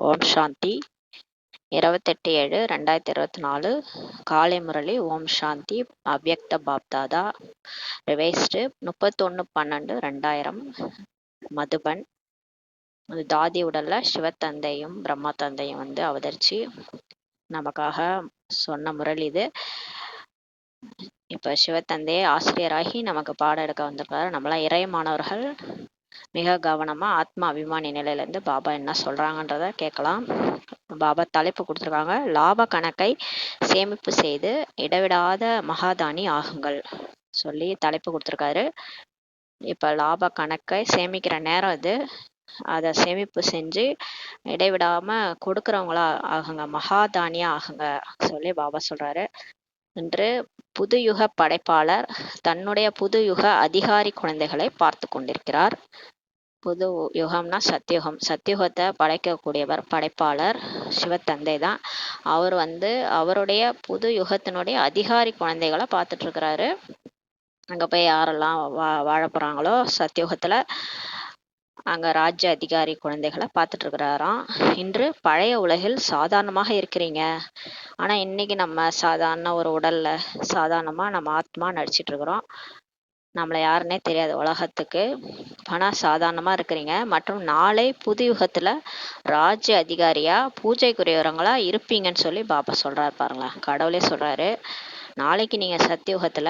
ஓம் சாந்தி. 28/7/2024 காலை முரளி. ஓம் சாந்தி. அவ்யக்த பாப்தாதா ரிவைஸ்டு 31/12/2000 மதுபன். தாதி உடல்ல சிவத்தந்தையும் பிரம்மா தந்தையும் அவதரிச்சு நமக்காக சொன்ன முரளி இது. இப்ப சிவத்தந்தையே ஆசிரியராகி நமக்கு பாடம் எடுக்க வந்திருக்காரு. நம்மளாம் இறை மாணவர்கள் மிக கவனமா ஆத்மா அபிமானி நிலையிலேருந்து பாபா என்ன சொல்றாங்கன்றத கேட்கலாம். பாபா தலைப்பு கொடுத்துருக்காங்க, லாப கணக்கை சேமிப்பு செய்து இடைவிடாத மகாதானி ஆகுங்கள் சொல்லி தலைப்பு கொடுத்துருக்காரு. இப்ப லாப கணக்கை சேமிக்கிற நேரம் இது. அதை சேமிப்பு செஞ்சு இடைவிடாம கொடுக்கறவங்களா ஆகுங்க, மகாதானியா ஆகுங்க சொல்லி பாபா சொல்றாரு. இன்று புது யுக படைப்பாளர் தன்னுடைய புது யுக அதிகாரி குழந்தைகளை பார்த்து கொண்டிருக்கிறார். புது யுகம்னா சத்தியுகம். சத்தியுகத்தை படைக்கக்கூடியவர் படைப்பாளர் சிவத்தந்தை தான். அவர் அவருடைய புது யுகத்தினுடைய அதிகாரி குழந்தைகளை பார்த்துட்டு இருக்கிறாரு. அங்க போய் யாரெல்லாம் வாழ போறாங்களோ சத்தியுகத்துல, அங்க ராஜ்ய அதிகாரி குழந்தைகளை பார்த்துட்டு இருக்கிறாராம். இன்று பழைய உலகில் சாதாரணமாக இருக்கிறீங்க, ஆனா இன்னைக்கு நம்ம சாதாரண ஒரு உடல்ல சாதாரணமா நம்ம ஆத்மா நடிச்சிட்டு இருக்கிறோம். நம்மளை யாருன்னே தெரியாது உலகத்துக்கு. ஆனால் சாதாரணமாக இருக்கிறீங்க. மற்றும் நாளை புது யுகத்தில் ராஜ்ய அதிகாரியா பூஜைக்குரியவங்களா இருப்பீங்கன்னு சொல்லி பாபா சொல்கிறார். பாருங்களேன், கடவுளே சொல்கிறாரு, நாளைக்கு நீங்கள் சத்தியுகத்தில்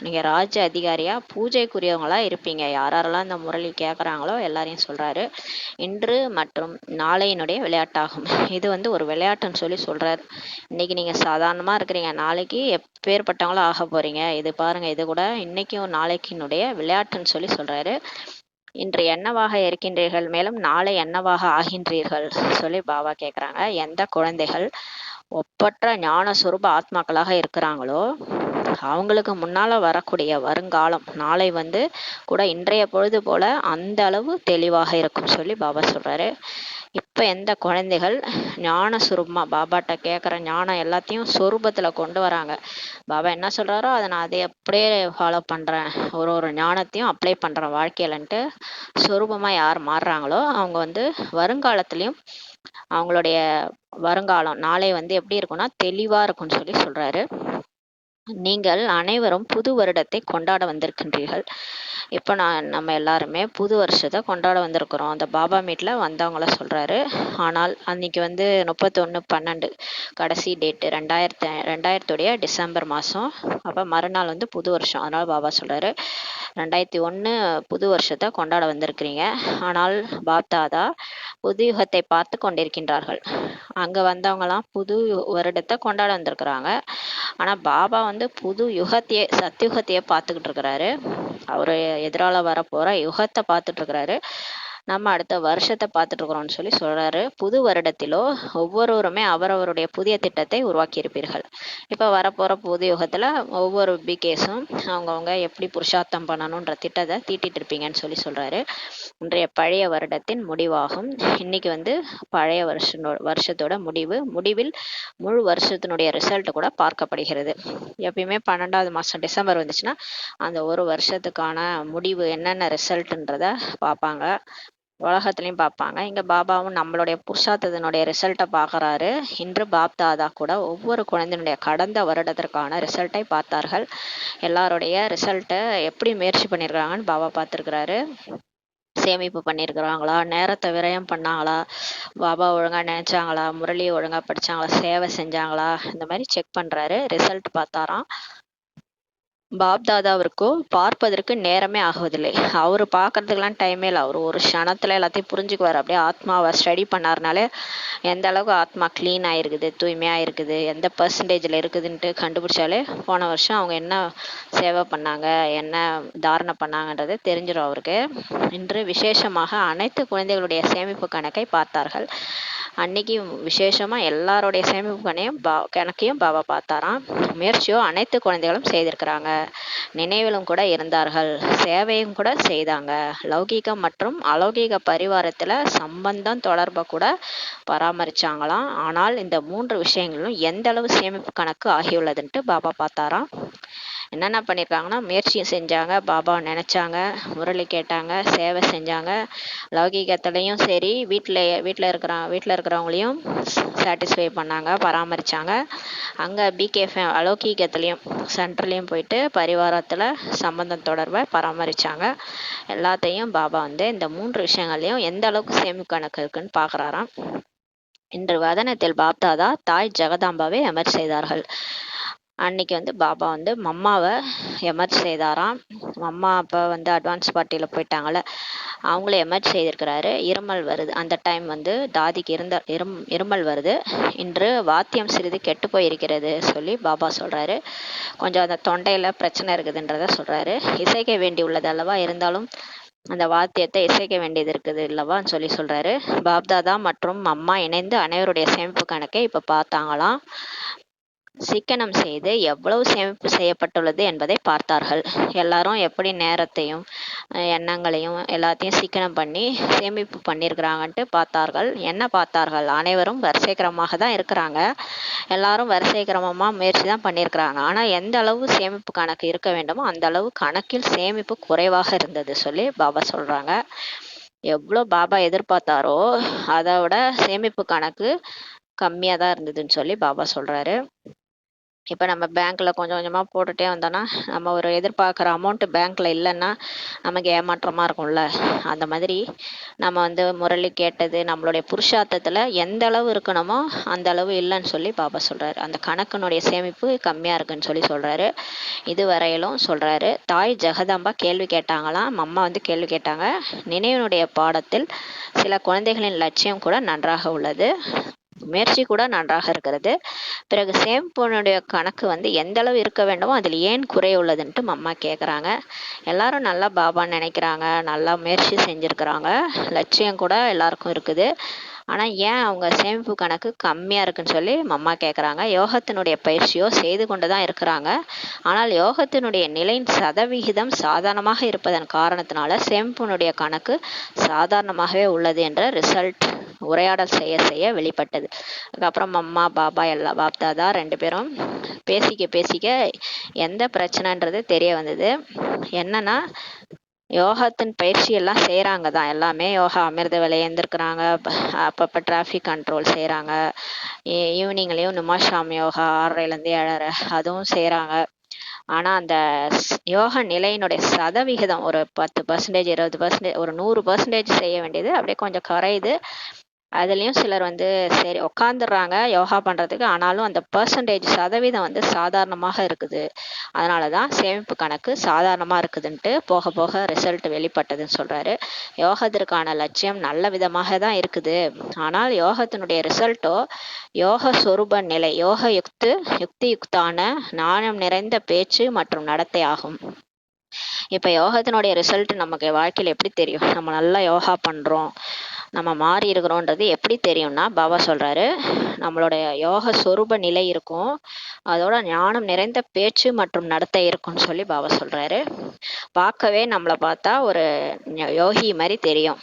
நீங்கள் ராஜ்ய அதிகாரியா பூஜைக்குரியவங்களா இருப்பீங்க. யாரெல்லாம் இந்த முரளி கேட்குறாங்களோ எல்லாரையும் சொல்கிறாரு. இன்று மற்றும் நாளையினுடைய விளையாட்டாகும். இது ஒரு விளையாட்டுன்னு சொல்லி சொல்கிறார். இன்னைக்கு நீங்கள் சாதாரணமாக இருக்கிறீங்க, நாளைக்கு எப்பேற்பட்டவங்களும் ஆக போகிறீங்க. இது பாருங்கள், இது கூட இன்னைக்கும் நாளைக்கினுடைய விளையாட்டுன்னு சொல்லி சொல்கிறாரு. இன்று என்னவாக இருக்கின்றீர்கள், மேலும் நாளை என்னவாக ஆகின்றீர்கள் சொல்லி பாபா கேட்குறாங்க. எந்த குழந்தைகள் ஒப்பற்ற ஞான சுரூப ஆத்மாக்களாக இருக்கிறாங்களோ அவங்களுக்கு முன்னால வரக்கூடிய வருங்காலம் நாளை கூட இன்றைய பொழுது போல அந்த அளவு தெளிவாக இருக்கும் சொல்லி பாபா சொல்றாரு. இப்ப எந்த குழந்தைகள் ஞான சுரூபமா பாபாட்ட கேட்குற ஞானம் எல்லாத்தையும் சொரூபத்துல கொண்டு வராங்க, பாபா என்ன சொல்றாரோ அதை அப்படியே ஃபாலோ பண்றேன், ஒரு ஞானத்தையும் அப்ளை பண்றேன் வாழ்க்கையிலன்ட்டு சொரூபமா யார் மாறுறாங்களோ அவங்க வருங்காலத்திலையும் அவங்களுடைய வருங்காலம் நாளை எப்படி இருக்கும்னா தெளிவா இருக்கும்னு சொல்லி சொல்றாரு. நீங்கள் அனைவரும் புது வருடத்தை கொண்டாட வந்திருக்கின்றீர்கள். இப்போ நம்ம எல்லாருமே புது வருஷத்தை கொண்டாட வந்திருக்கிறோம். அந்த பாபா மீட்ல வந்தவங்கள சொல்றாரு. ஆனால் அன்னைக்கு 31/12 கடைசி டேட்டு 2000 டிசம்பர் மாதம். அப்போ மறுநாள் புது வருஷம். அதனால பாபா சொல்றாரு, 2001 புது வருஷத்தை கொண்டாட வந்திருக்கிறீங்க. ஆனால் பாப்தாதா புது யுகத்தை பார்த்து கொண்டிருக்கின்றார்கள். அங்க வந்தவங்கலாம் புது வருடத்தை கொண்டாட வந்திருக்கிறாங்க. ஆனா பாபா புது யுகத்தையே சத்தியுகத்தையே பார்த்துக்கிட்டு இருக்கிறாரு. அவரு எதிரால வரப்போற யுகத்தை பார்த்துட்டு இருக்கிறாரு. நம்ம அடுத்த வருஷத்தை பார்த்துட்டு இருக்கிறோம்னு சொல்லி சொல்றாரு. புது வருடத்திலோ ஒவ்வொருவருமே அவரவருடைய புதிய திட்டத்தை உருவாக்கி இருப்பீர்கள். இப்ப வரப்போற புது யுகத்துல ஒவ்வொரு பிகேஸும் அவங்கவுங்க எப்படி புருஷார்த்தம் பண்ணணும்ன்ற திட்டத்தை தீட்டிட்டு இருப்பீங்கன்னு சொல்லி சொல்றாரு. இன்றைய பழைய வருடத்தின் முடிவாகும். இன்னைக்கு பழைய வருஷத்தோட முடிவில் முழு வருஷத்தினுடைய ரிசல்ட் கூட பார்க்கப்படுகிறது. எப்பயுமே 12வது மாசம் டிசம்பர் வந்துச்சுன்னா அந்த ஒரு வருஷத்துக்கான முடிவு என்னென்ன ரிசல்ட்ன்றத பார்ப்பாங்க, உலகத்துலையும் பார்ப்பாங்க. இங்க பாபாவும் நம்மளுடைய புருஷார்த்தத்தினுடைய ரிசல்ட்டை பார்க்கறாரு. இன்று பாப்தாதா கூட ஒவ்வொரு குழந்தையினுடைய கடந்த வருடத்திற்கான ரிசல்ட்டை பார்த்தார்கள். எல்லாருடைய ரிசல்ட்டை எப்படி முயற்சி பண்ணியிருக்கிறாங்கன்னு பாபா பார்த்துருக்கிறாரு. சேமிப்பு பண்ணியிருக்கிறாங்களா, நேரத்தை விரயம் பண்ணாங்களா, பாபா ஒழுங்கா நினைச்சாங்களா, முரளியை ஒழுங்கா படிச்சாங்களா, சேவை செஞ்சாங்களா, இந்த மாதிரி செக் பண்றாரு. ரிசல்ட் பார்த்தாராம். பாப்தாதாவிற்கோ பார்ப்பதற்கு நேரமே ஆகுவதில்லை. அவரு பார்க்கறதுக்கெல்லாம் டைமே இல்லை. அவர் ஒரு க்ஷணத்துல எல்லாத்தையும் புரிஞ்சுக்குவார். அப்படியே ஆத்மாவை ஸ்டடி பண்ணாருனாலே எந்த அளவுக்கு ஆத்மா கிளீன் ஆயிருக்குது, தூய்மையா இருக்குது, எந்த பர்சன்டேஜ்ல இருக்குதுன்ட்டு கண்டுபிடிச்சாலே போன வருஷம் அவங்க என்ன சேவை பண்ணாங்க, என்ன தாரணை பண்ணாங்கன்றது தெரிஞ்சிடும் அவருக்கு. இன்று விசேஷமாக அனைத்து குழந்தைகளுடைய சேமிப்பு கணக்கை பார்த்தார்கள். அன்னைக்கு விசேஷமா எல்லாருடைய சேமிப்பு கணக்கையும் பாபா பார்த்தாராம். முயற்சியோ அனைத்து குழந்தைகளும் செய்திருக்கிறாங்க, நினைவிலும் கூட இருந்தார்கள், சேவையும் கூட செய்தாங்க. லௌகீகம் மற்றும் அலௌகீக பரிவாரத்துல சம்பந்தம் தொடர்பை கூட பராமரிச்சாங்களாம். ஆனால் இந்த 3 விஷயங்களும் எந்த அளவு சேமிப்பு கணக்கு ஆகியுள்ளதுன்ட்டு பாபா பார்த்தாராம். என்னென்ன பண்ணியிருக்காங்கன்னா, முயற்சியும் செஞ்சாங்க, பாபாவை நினச்சாங்க, முரளி கேட்டாங்க, சேவை செஞ்சாங்க. லௌகீகத்துலேயும் சரி, வீட்டில் இருக்கிறவங்களையும் சாட்டிஸ்ஃபை பண்ணாங்க, பராமரித்தாங்க. அங்கே அலௌகீகத்துலேயும் சென்டர்லேயும் போயிட்டு பரிவாரத்தில் சம்பந்தம் தொடர்பை பராமரித்தாங்க. எல்லாத்தையும் பாபா வந்து இந்த 3 விஷயங்கள்லையும் எந்த அளவுக்கு சேமிப்பு கணக்கு இருக்குன்னு பார்க்குறாராம். இன்று வதனத்தில் பாப்தாதா தாய் ஜெகதாம்பாவை எமர்ஜ் செய்தார்கள். அன்னைக்கு வந்து பாபா வந்து மம்மாவை எமர்ஜ் செய்தாராம். மம்மா அப்போ வந்து அட்வான்ஸ் பார்ட்டியில் போயிட்டாங்கள்ல, அவங்கள எமர்ஜ் செய்திருக்கிறாரு. இருமல் வருது, அந்த டைம் வந்து தாதிக்கு இருமல் வருது. இன்று வாத்தியம் சிறிது கெட்டு போயிருக்கிறது சொல்லி பாபா சொல்கிறாரு. கொஞ்சம் அந்த தொண்டையில் பிரச்சனை இருக்குதுன்றத சொல்கிறாரு. இசைக்க வேண்டி உள்ளது அல்லவா, இருந்தாலும் அந்த வாத்தியத்தை இசைக்க வேண்டியது இருக்குது இல்லவான்னு சொல்லி சொல்கிறாரு. பாப்தாதா மற்றும் அம்மா இணைந்து அனைவருடைய சேமிப்பு கணக்கை இப்போ பார்த்தாங்களாம். சிக்கனம் செய்து எவ்வளவு சேமிப்பு செய்யப்பட்டுள்ளது என்பதை பார்த்தார்கள். எல்லாரும் எப்படி நேரத்தையும் எண்ணங்களையும் எல்லாத்தையும் சிக்கனம் பண்ணி சேமிப்பு பண்ணியிருக்கிறாங்கன்ட்டு பார்த்தார்கள். என்ன பார்த்தார்கள்? அனைவரும் வரிசை கிரமமாக தான் இருக்கிறாங்க. எல்லாரும் வரிசை கிரமமாக முயற்சி தான் பண்ணியிருக்கிறாங்க. ஆனால் எந்த அளவு சேமிப்பு கணக்கு இருக்க வேண்டுமோ அந்த அளவு கணக்கில் சேமிப்பு குறைவாக இருந்தது சொல்லி பாபா சொல்கிறாங்க. எவ்வளோ பாபா எதிர்பார்த்தாரோ அதை விட சேமிப்பு கணக்கு கம்மியாக தான் இருந்ததுன்னு சொல்லி பாபா சொல்கிறாரு. இப்போ நம்ம பேங்க்கில் கொஞ்சம் கொஞ்சமாக போட்டுகிட்டே வந்தோன்னா நம்ம ஒரு எதிர்பார்க்குற அமௌண்ட்டு பேங்க்கில் இல்லைன்னா நமக்கு ஏமாற்றமாக இருக்கும்ல. அந்த மாதிரி நம்ம வந்து முரளி கேட்டது நம்மளுடைய புருஷார்த்தத்தில் எந்த அளவு இருக்கணுமோ அந்த அளவு இல்லைன்னு சொல்லி பாபா சொல்கிறாரு. அந்த கணக்கினுடைய சேமிப்பு கம்மியாக இருக்குன்னு சொல்லி சொல்கிறாரு. இதுவரையிலும் சொல்கிறாரு. தாய் ஜெகதாம்பா கேள்வி கேட்டாங்களாம். அம்மா வந்து கேள்வி கேட்டாங்க. நினைவினுடைய பாடத்தில் சில குழந்தைகளின் லட்சியம் கூட நன்றாக உள்ளது, முயற்சி கூட நன்றாக இருக்கிறது. பிறகு சேமிப்புனுடைய கணக்கு வந்து எந்த அளவு இருக்க வேண்டுமோ அதில் ஏன் குறை உள்ளதுன்ட்டு அம்மா கேட்குறாங்க. எல்லாரும் நல்லா பாபான்னு நினைக்கிறாங்க, நல்லா முயற்சி செஞ்சுருக்கிறாங்க, லட்சியம் கூட எல்லாருக்கும் இருக்குது. ஆனால் ஏன் அவங்க சேமிப்பு கணக்கு கம்மியாக இருக்குன்னு சொல்லி அம்மா கேட்குறாங்க. யோகத்தினுடைய பயிற்சியோ செய்து கொண்டு தான் இருக்கிறாங்க. ஆனால் யோகத்தினுடைய நிலையின் சதவிகிதம் சாதாரணமாக இருப்பதன் காரணத்தினால சேமிப்பினுடைய கணக்கு சாதாரணமாகவே உள்ளது என்ற ரிசல்ட் உரையாடல் செய்ய செய்ய வெளிப்பட்டது. அதுக்கப்புறம் அம்மா பாபா பாப்தாதா 2 பேரும் பேசிக்க எந்த பிரச்சனைன்றது தெரிய வந்தது. என்னன்னா, யோகத்தின் பயிற்சி எல்லாம் செய்கிறாங்க தான், எல்லாமே யோகா அமிர்த வேலை எழுந்திருக்கிறாங்க, அப்பப்போ டிராஃபிக் கண்ட்ரோல் செய்கிறாங்க, ஈவினிங்லேயும் நிமாஷாம் யோகா 6:30லேருந்து 7:30 அதுவும் செய்கிறாங்க. ஆனால் அந்த யோக நிலையினுடைய சதவிகிதம் ஒரு 10%, 20%, ஒரு 100% செய்ய வேண்டியது அப்படியே கொஞ்சம் குறையுது. அதுலேயும் சிலர் வந்து சரி உட்காந்துடுறாங்க யோகா பண்ணுறதுக்கு, ஆனாலும் அந்த சதவீதம் வந்து சாதாரணமாக இருக்குது. அதனால தான் சேமிப்பு கணக்கு சாதாரணமாக இருக்குதுன்ட்டு போக போக ரிசல்ட் வெளிப்பட்டதுன்னு சொல்கிறாரு. யோகத்திற்கான லட்சியம் நல்ல விதமாக தான் இருக்குது. ஆனால் யோகத்தினுடைய ரிசல்ட்டோ யோக சொரூப நிலை, யுக்தியுக்தான ஞானம் நிறைந்த பேச்சு மற்றும் நடத்தை ஆகும். இப்போ யோகத்தினுடைய ரிசல்ட் நமக்கு வாழ்க்கையில் எப்படி தெரியும்? நம்ம நல்லா யோகா பண்ணுறோம், நம்ம மாறி இருக்கிறோன்றது எப்படி தெரியும்னா, பாபா சொல்கிறாரு, நம்மளோட யோக சொரூப நிலை இருக்கும், அதோட ஞானம் நிறைந்த பேச்சு மற்றும் நடத்தை இருக்கும்னு சொல்லி பாபா சொல்கிறாரு. பார்க்கவே நம்மளை பார்த்தா ஒரு யோகி மாதிரி தெரியும்.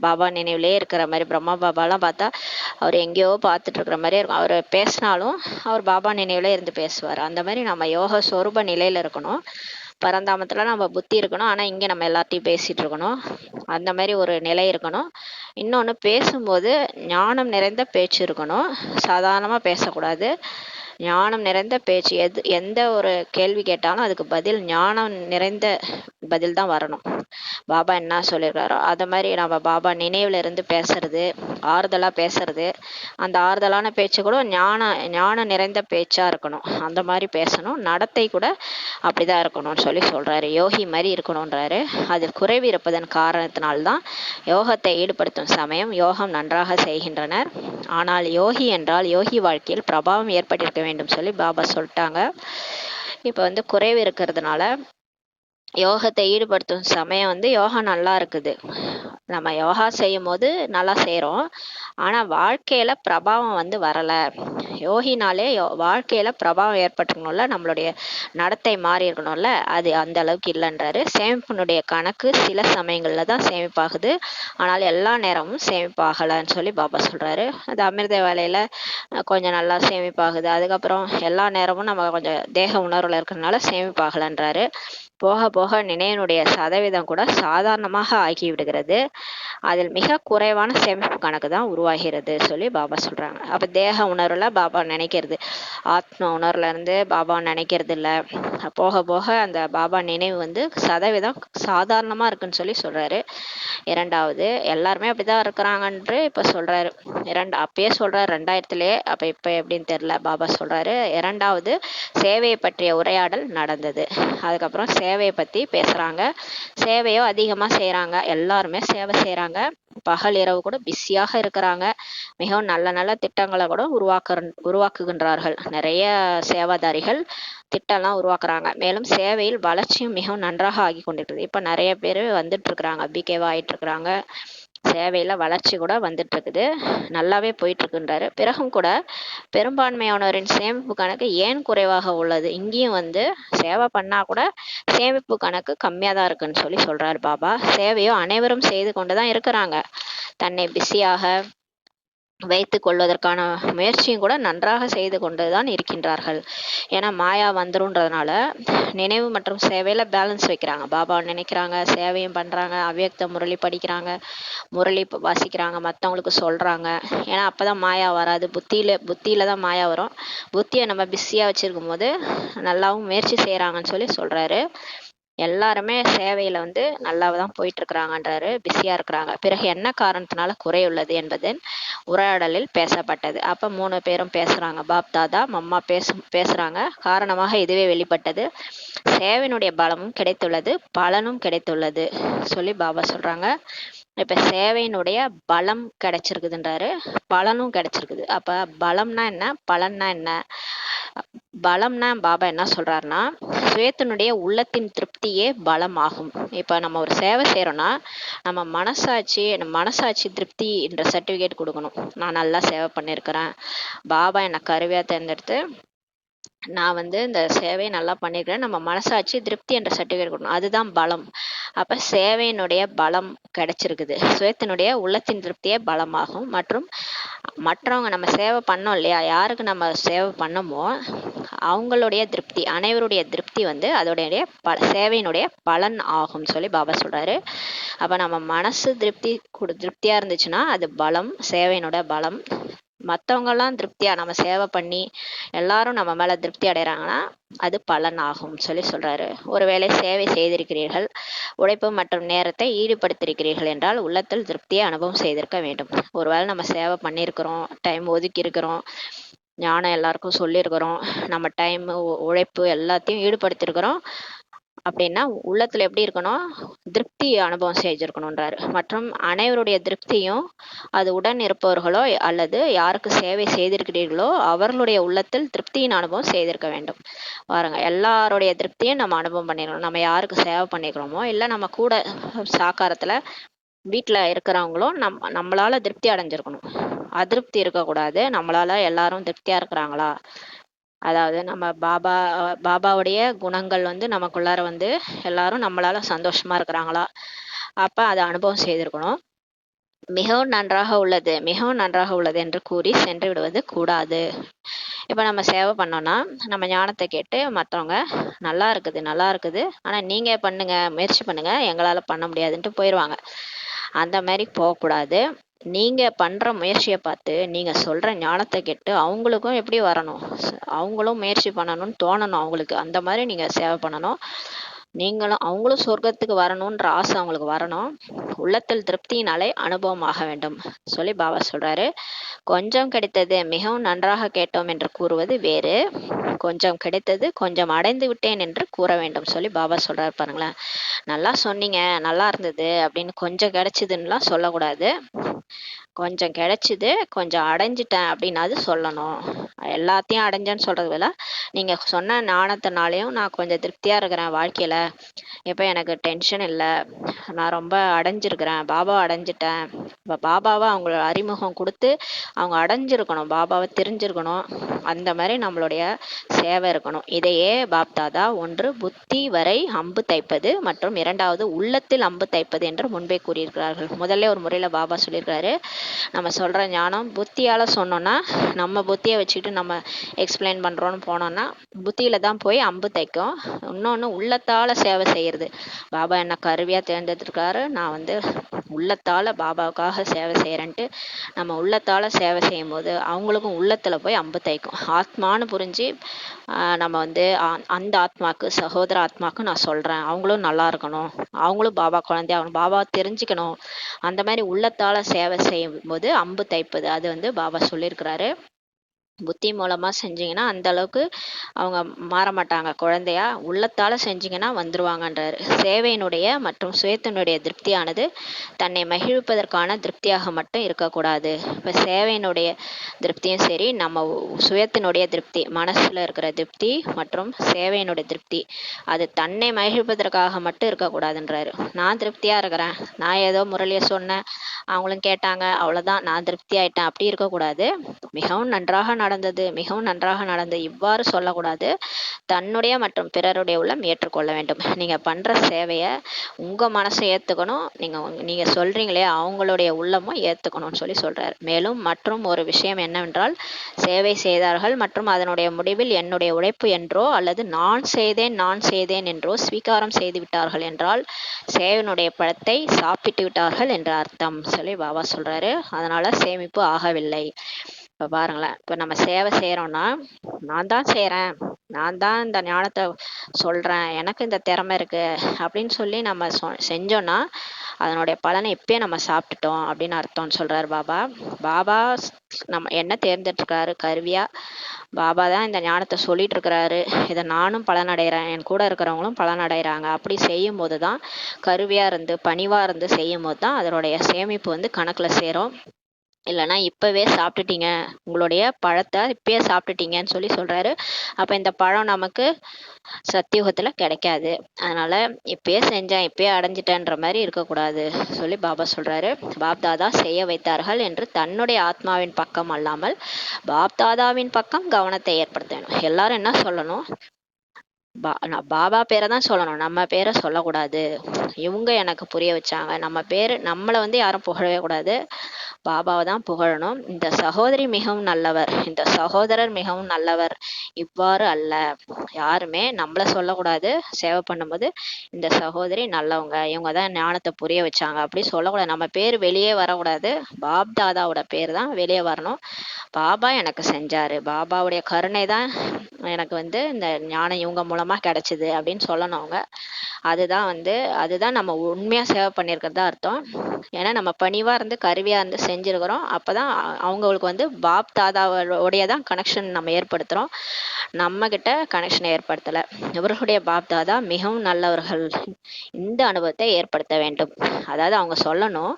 பாபா நினைவுலே இருக்கிற மாதிரி, பிரம்மா பாபாலாம் பார்த்தா அவர் எங்கேயோ பார்த்துட்டு இருக்கிற மாதிரி இருக்கும். அவர் பேசினாலும் அவர் பாபா நினைவுல இருந்து பேசுவார். அந்த மாதிரி நம்ம யோக சொரூப நிலையில் இருக்கணும். பரந்தாமத்தில் நம்ம புத்தி இருக்கணும், ஆனால் இங்கே நம்ம எல்லாத்தையும் பேசிகிட்டு இருக்கணும். அந்த மாதிரி ஒரு நிலை இருக்கணும். இன்னொன்று, பேசும்போது ஞானம் நிறைந்த பேச்சு இருக்கணும், சாதாரணமாக பேசக்கூடாது. ஞானம் நிறைந்த பேச்சு, எந்த ஒரு கேள்வி கேட்டாலும் அதுக்கு பதில் ஞானம் நிறைந்த பதில் தான் வரணும். பாபா என்ன சொல்லியிருக்காரோ அதை மாதிரி நம்ம பாபா நினைவில் இருந்து பேசுறது, ஆறுதலாக பேசுறது, அந்த ஆறுதலான பேச்சு கூட ஞானம் நிறைந்த பேச்சாக இருக்கணும். அந்த மாதிரி பேசணும். நடத்தை கூட அப்படிதான் இருக்கணும்னு சொல்லி சொல்கிறாரு. யோகி மாதிரி இருக்கணுன்றாரு. அதில் குறைவு இருப்பதன் காரணத்தினால்தான் யோகத்தை ஈடுபடுத்தும் சமயம் யோகம் நன்றாக செய்கின்றனர். ஆனால் யோகி என்றால் யோகி வாழ்க்கையில் பிரபாவம் ஏற்பட்டிருக்க வேண்டும் சொல்லி பாபா சொல்லிட்டாங்க. இப்போ வந்து குறைவு இருக்கிறதுனால யோகத்தை ஈடுபடுத்தும் சமயம் வந்து யோகா நல்லா இருக்குது. நம்ம யோகா செய்யும் போது நல்லா செய்கிறோம், ஆனால் வாழ்க்கையில் பிரபாவம் வந்து வரலை. யோகினாலே வாழ்க்கையில பிரபாவம் ஏற்பட்டுக்கணும்ல, நம்மளுடைய நடத்தை மாறி இருக்கணும்ல, அது அந்த அளவுக்கு இல்லைன்றாரு. சேமிப்பினுடைய கணக்கு சில சமயங்கள்ல தான் சேமிப்பாகுது, ஆனால் எல்லா நேரமும் சேமிப்பாகலைன்னு சொல்லி பாபா சொல்றாரு. அது அமிர்த வேலையில கொஞ்சம் நல்லா சேமிப்பாகுது, அதுக்கப்புறம் எல்லா நேரமும் நம்ம கொஞ்சம் தேக உணர்வுல இருக்கிறதுனால சேமிப்பாகலைன்றாரு. போக போக நினைவினுடைய சதவீதம் கூட சாதாரணமாக ஆகி விடுகிறது, அதில் மிக குறைவான சேமிப்பு கணக்கு தான் உருவாகிறது சொல்லி பாபா சொல்றாங்க. அப்ப தேக உணர்வுல பாபா நினைக்கிறது, ஆத்ம உணர்வுல இருந்து பாபா நினைக்கிறது இல்ல. போக போக அந்த பாபா நினைவு வந்து சதவீதம் சாதாரணமா இருக்குன்னு சொல்லி சொல்றாரு. இரண்டாவது, எல்லாருமே அப்படிதான் இருக்கிறாங்கன்று இப்ப சொல்றாரு. அப்பயே சொல்றாரு 2000-லேயே, அப்ப இப்ப எப்படின்னு தெரியல. பாபா சொல்றாரு, இரண்டாவது சேவையை பற்றிய உரையாடல் நடந்தது. அதுக்கப்புறம் சேவையை பத்தி பேசுறாங்க. சேவையோ அதிகமா செய்யறாங்க, எல்லாருமே சேவை செய்யறாங்க, பகல் இரவு கூட பிஸியாக இருக்கிறாங்க. மிகவும் நல்ல நல்ல திட்டங்களை கூட உருவாக்குகின்றார்கள். நிறைய சேவாதாரிகள் திட்டம்லாம் உருவாக்குறாங்க. மேலும் சேவையில் வளர்ச்சியும் மிகவும் நன்றாக ஆகி கொண்டிருக்குது. இப்ப நிறைய பேர் வந்துட்டு இருக்கிறாங்க, பிகேவா ஆயிட்டு இருக்கிறாங்க. சேவையில வளர்ச்சி கூட வந்துட்டு இருக்குது, நல்லாவே போயிட்டு இருக்குன்றாரு. பிறகும் கூட பெரும்பான்மையானோரின் சேமிப்பு கணக்கு ஏன் குறைவாக உள்ளது? இங்கேயும் வந்து சேவை பண்ணா கூட சேமிப்பு கணக்கு கம்மியா தான் இருக்குன்னு சொல்லி சொல்றாரு பாபா. சேவையோ அனைவரும் செய்து கொண்டுதான் இருக்கிறாங்க. தன்னை பிஸியாக வைத்துக் கொள்வதற்கான முயற்சியும் கூட நன்றாக செய்து கொண்டுதான் இருக்கின்றார்கள். ஏன்னா மாயா வந்துருன்றதுனால நினைவு மற்றும் சேவையில பேலன்ஸ் வைக்கிறாங்க. பாபா நினைக்கிறாங்க, சேவையும் பண்றாங்க, அவ்யக்த முரளி படிக்கிறாங்க, முரளி வாசிக்கிறாங்க, மற்றவங்களுக்கு சொல்றாங்க. ஏன்னா அப்பதான் மாயா வராது, புத்தியில தான் மாயா வரும். புத்தியை நம்ம பிஸியா வச்சிருக்கும் போது நல்லாவும் முயற்சி செய்யறாங்கன்னு சொல்லி சொல்றாரு. எல்லாருமே சேவையில வந்து நல்லா தான் போயிட்டு இருக்கிறாங்கன்றாரு, பிஸியா இருக்கிறாங்க. பிறகு என்ன காரணத்தினால குறையுள்ளது என்பது உரையாடலில் பேசப்பட்டது. அப்ப 3 பேரும் பேசுறாங்க, பாப் தாதா மம்மா பேசுறாங்க. காரணமாக இதுவே வெளிப்பட்டது, சேவையினுடைய பலமும் கிடைத்துள்ளது, பலனும் கிடைத்துள்ளது சொல்லி பாபா சொல்றாங்க. இப்ப சேவையினுடைய பலம் கிடைச்சிருக்குதுன்றாரு, பலனும் கிடைச்சிருக்குது. அப்ப பலம்னா என்ன, பலன்னா என்ன? பலம்னா பாபா என்ன சொல்றாருன்னா, சுயத்தினுடைய உள்ளத்தின் திருப்தியே பலம் ஆகும். இப்ப நம்ம ஒரு சேவை செய்யறோம்னா நம்ம மனசாட்சி திருப்தி என்ற சர்டிபிகேட் கொடுக்கணும். நான் நல்லா சேவை பண்ணிருக்கிறேன், பாபா என்னை கருவியா தேர்ந்தெடுத்து நான் வந்து இந்த சேவையை நல்லா பண்ணிருக்கிறேன், நம்ம மனசாட்சி திருப்தி என்ற சர்டிபிகேட் கொடுக்கணும். அதுதான் பலம். அப்ப சேவையினுடைய பலம் கிடைச்சிருக்குது, சுயத்தினுடைய உள்ளத்தின் திருப்தியே பலமாகும். மற்றும் மற்றவங்க நம்ம சேவை பண்ணோம் இல்லையா, யாருக்கு நம்ம சேவை பண்ணமோ அவங்களுடைய திருப்தி, அனைவருடைய திருப்தி வந்து அதோடைய சேவையினுடைய பலன் ஆகும் சொல்லி பாபா சொல்றாரு. அப்ப நம்ம மனசு திருப்தியா இருந்துச்சுன்னா அது பலம், சேவையினோட பலம். மற்றவங்கெல்லாம் திருப்தியா நம்ம சேவை பண்ணி எல்லாரும் நம்ம மேல திருப்தி அடைகிறாங்கன்னா அது பலன் ஆகும் சொல்லி சொல்றாரு. ஒருவேளை சேவை செய்திருக்கிறீர்கள், உழைப்பு மற்றும் நேரத்தை ஈடுபடுத்திருக்கிறீர்கள் என்றால் உள்ளத்தில் திருப்தியை அனுபவம் செய்திருக்க வேண்டும். ஒருவேளை நம்ம சேவை பண்ணியிருக்கிறோம், டைம் ஒதுக்கி இருக்கிறோம், ஞானம் எல்லாருக்கும் சொல்லியிருக்கிறோம், நம்ம டைம் உழைப்பு எல்லாத்தையும் ஈடுபடுத்திருக்கிறோம் அப்படின்னா உள்ளத்துல எப்படி இருக்கணும், திருப்தி அனுபவம் செஞ்சிருக்கணும்ன்றாரு. மற்றும் அனைவருடைய திருப்தியும் அது உடன் இருப்பவர்களோ அல்லது யாருக்கு சேவை செய்திருக்கிறீர்களோ அவர்களுடைய உள்ளத்தில் திருப்தியின் அனுபவம் செய்திருக்க வேண்டும். பாருங்க, எல்லாருடைய திருப்தியும் நம்ம அனுபவம் பண்ணிடணும். நம்ம யாருக்கு சேவை பண்ணிக்கிறோமோ இல்லை நம்ம கூட சாக்காரத்துல வீட்டுல இருக்கிறவங்களும் நம்மளால திருப்தி அடைஞ்சிருக்கணும், அதிருப்தி இருக்கக்கூடாது. நம்மளால எல்லாரும் திருப்தியா இருக்கிறாங்களா, அதாவது நம்ம பாபாவுடைய குணங்கள் வந்து நமக்குள்ளார வந்து எல்லாரும் நம்மளால சந்தோஷமா இருக்கிறாங்களா, அப்ப அதை அனுபவம் செய்திருக்கணும். மிகவும் நன்றாக உள்ளது என்று கூறி சென்று விடுவது கூடாது. இப்ப நம்ம சேவை பண்ணோம்னா நம்ம ஞானத்தை கேட்டு மற்றவங்க நல்லா இருக்குது ஆனா நீங்க பண்ணுங்க, முயற்சி பண்ணுங்க, எங்களால பண்ண முடியாதுன்ட்டு போயிடுவாங்க. அந்த மாதிரி போகக்கூடாது. நீங்க பண்ற முயற்சியை பார்த்து நீங்க சொல்ற ஞானத்தை கேட்டு அவங்களுக்கும் எப்படி வரணும், அவங்களும் முயற்சி பண்ணணும்னு தோணணும் அவங்களுக்கு. அந்த மாதிரி நீங்க சேவை பண்ணணும். அவங்களும் சொர்க்கத்துக்கு வரணும்ன்ற ஆசை அவங்களுக்கு வரணும். உள்ளத்தில் திருப்தியினாலே அனுபவம் ஆக வேண்டும் சொல்லி பாபா சொல்றாரு. கொஞ்சம் கிடைத்தது மிகவும் நன்றாக கேட்டோம் என்று கூறுவது வேறு, கொஞ்சம் கிடைத்தது கொஞ்சம் அடைந்து விட்டேன் என்று கூற வேண்டும் சொல்லி பாபா சொல்றாரு. பாருங்களேன், நல்லா சொன்னீங்க, நல்லா இருந்தது அப்படின்னு கொஞ்சம் கிடைச்சதுன்னுலாம் சொல்லக்கூடாது. கொஞ்சம் கிடைச்சிது கொஞ்சம் அடைஞ்சிட்டேன் அப்படின்னாது சொல்லணும். எல்லாத்தையும் அடைஞ்சேன்னு சொல்றது பதிலா நீங்க சொன்ன ஞானத்தினாலையும் நான் கொஞ்சம் திருப்தியா இருக்கிறேன் வாழ்க்கையில. இப்போ எனக்கு டென்ஷன் இல்லை, நான் ரொம்ப அடைஞ்சிருக்கிறேன், பாபாவை அடைஞ்சிட்டேன். இப்போ பாபாவை அவங்களோட அறிமுகம் கொடுத்து அவங்க அடைஞ்சிருக்கணும், பாபாவை தெரிஞ்சிருக்கணும். அந்த மாதிரி நம்மளுடைய சேவை இருக்கணும். இதையே பாப்தாதா ஒன்று புத்தி வரை அம்பு தைப்பது மற்றும் இரண்டாவது உள்ளத்தில் அம்பு தைப்பது என்று முன்பே கூறியிருக்கிறார்கள். முதல்ல ஒரு முறையில் பாபா சொல்லியிருக்காரு, நம்ம சொல்கிற ஞானம் புத்தியால் சொன்னோன்னா நம்ம புத்தியை வச்சுக்கிட்டு நம்ம எக்ஸ்பிளைன் பண்ணுறோன்னு போனோன்னா புத்தியில் தான் போய் அம்பு தைக்கும். இன்னொன்று உள்ளத்தால் சேவை செய்கிறது. பாபா என்ன கருவியாக தேர்ந்தெடுத்திருக்காரு, நான் வந்து உள்ளத்தால் பாபாவுக்காக சேவை செய்கிறேன்ட்டு நம்ம உள்ளத்தால் சேவை செய்யும் போது அவங்களுக்கும் உள்ளத்தில் போய் அம்பு தைக்கும். ஆத்மானு புரிஞ்சு நம்ம வந்து அந்த ஆத்மாக்கு, சகோதர ஆத்மாக்கு நான் சொல்கிறேன், அவங்களும் நல்லா இருக்கணும், அவங்களும் பாபா குழந்தை ஆகணும், பாபா தெரிஞ்சுக்கணும். அந்த மாதிரி உள்ளத்தால் சேவை செய்யும் போது அம்பு தைப்பது அது வந்து பாபா சொல்லியிருக்கிறாரு. புத்தி மூலமா செஞ்சீங்கன்னா அந்த அளவுக்கு அவங்க மாற மாட்டாங்க குழந்தையா. உள்ளத்தால செஞ்சீங்கன்னா வந்துருவாங்கன்றாரு. சேவையினுடைய மற்றும் சுயத்தினுடைய திருப்தியானது தன்னை மகிழ்ப்பதற்கான திருப்தியாக மட்டும் இருக்கக்கூடாது. இப்போ சேவையினுடைய திருப்தியும் சரி, நம்ம சுயத்தினுடைய திருப்தி, மனசுல இருக்கிற திருப்தி மற்றும் சேவையினுடைய திருப்தி அது தன்னை மகிழ்ப்பதற்காக மட்டும் இருக்கக்கூடாதுன்றாரு. நான் திருப்தியா இருக்கிறேன், நான் ஏதோ முரளியை சொன்னேன், அவங்களும் கேட்டாங்க, அவ்வளவுதான் நான் திருப்தி ஆயிட்டேன், அப்படி இருக்கக்கூடாது. மிகவும் நன்றாக நடந்தது, மிகவும் நன்றாக நடந்தது இவ்வாறு சொல்லக்கூடாது. தன்னுடைய மற்றும் பிறருடைய உள்ளம் ஏற்றுக்கொள்ள வேண்டும். நீங்க பண்ற சேவையை உங்க மனசை ஏத்துக்கணும், நீங்க சொல்றீங்களே அவங்களுடைய உள்ளமும் ஏத்துக்கணும்னு சொல்றாரு. மேலும் மற்றும் ஒரு விஷயம் என்னவென்றால், சேவை செய்தார்கள் மற்றும் அதனுடைய முடிவில் என்னுடைய உழைப்பு என்றோ அல்லது நான் செய்தேன் என்றோ ஸ்வீகாரம் செய்து விட்டார்கள் என்றால் சேவையினுடைய பழத்தை சாப்பிட்டு விட்டார்கள் என்ற அர்த்தம் பாபா சொல்றாரு. அதனால சேமிப்பு ஆகவில்லை. இப்போ பாருங்களேன், இப்போ நம்ம சேவை செய்கிறோன்னா நான் தான் செய்கிறேன், நான் தான் இந்த ஞானத்தை சொல்கிறேன், எனக்கு இந்த திறமை இருக்குது அப்படின்னு சொல்லி நம்ம செஞ்சோன்னா அதனுடைய பலனை இப்பயே நம்ம சாப்பிட்டுட்டோம் அப்படின்னு அர்த்தம்னு சொல்கிறார் பாபா. பாபா நம்ம என்ன தேர்ந்தெடுத்துருக்காரு கருவியா, பாபா தான் இந்த ஞானத்தை சொல்லிட்டு இருக்கிறாரு, இதை நானும் பலனடைகிறேன், என் கூட இருக்கிறவங்களும் பலனடைகிறாங்க. அப்படி செய்யும் போது தான் கருவியாக இருந்து பணிவாக இருந்து செய்யும் போது தான் அதனுடைய சேமிப்பு வந்து கணக்கில் சேரும். இல்லைன்னா இப்பவே சாப்பிட்டுட்டீங்க, உங்களுடைய பழத்தை இப்பயே சாப்பிட்டுட்டீங்கன்னு சொல்றாரு. அப்ப இந்த பழம் நமக்கு சத்தியுகத்துல கிடைக்காது. அதனால இப்பயே செஞ்சேன் இப்பயே அடைஞ்சிட்டேன்ற மாதிரி இருக்கக்கூடாது பாபா சொல்றாரு. பாப்தாதா செய்ய வைத்தார்கள் என்று தன்னுடைய ஆத்மாவின் பக்கம் அல்லாமல் பாப்தாதாவின் பக்கம் கவனத்தை ஏற்படுத்த வேணும். எல்லாரும் என்ன சொல்லணும், பாபா பேரை தான் சொல்லணும், நம்ம பேரை சொல்லக்கூடாது. இவங்க எனக்கு புரிய வச்சாங்க, நம்ம பேரு நம்மளை வந்து யாரும் புகழவே கூடாது, பாபாவை தான் புகழணும். இந்த சகோதரி மிகவும் நல்லவர், இந்த சகோதரர் மிகவும் நல்லவர், இவ்வாறு அல்ல. யாருமே நம்மள சொல்லக்கூடாது. சேவை பண்ணும்போது இந்த சகோதரி நல்லவங்க, இவங்க தான் ஞானத்தை புரிய வச்சாங்க அப்படி சொல்லக்கூடாது. நம்ம பேர் வெளியே வரக்கூடாது, பாப் தாதாவோட பேர் தான் வெளியே வரணும். பாபா எனக்கு செஞ்சாரு, பாபாவுடைய கருணை தான் எனக்கு வந்து இந்த ஞானம் இவங்க மூலமா கிடைச்சிது அப்படின்னு சொல்லணும் அவங்க. அதுதான் நம்ம உண்மையா சேவை பண்ணியிருக்கிறதா அர்த்தம். ஏன்னா நம்ம பணிவா இருந்து கருவியா இருந்து செஞ்சிருக்கிறோம். அப்பதான் அவங்களுக்கு வந்து பாப் தாதாவோடைய தான் கனெக்ஷன் நம்ம ஏற்படுத்துறோம், நம்ம கிட்ட கனெக்ஷன் ஏற்படுத்தலை. இவர்களுடைய பாப் தாதா மிகவும் நல்லவர்கள், இந்த அனுபவத்தை ஏற்படுத்த வேண்டும். அதாவது அவங்க சொல்லணும்,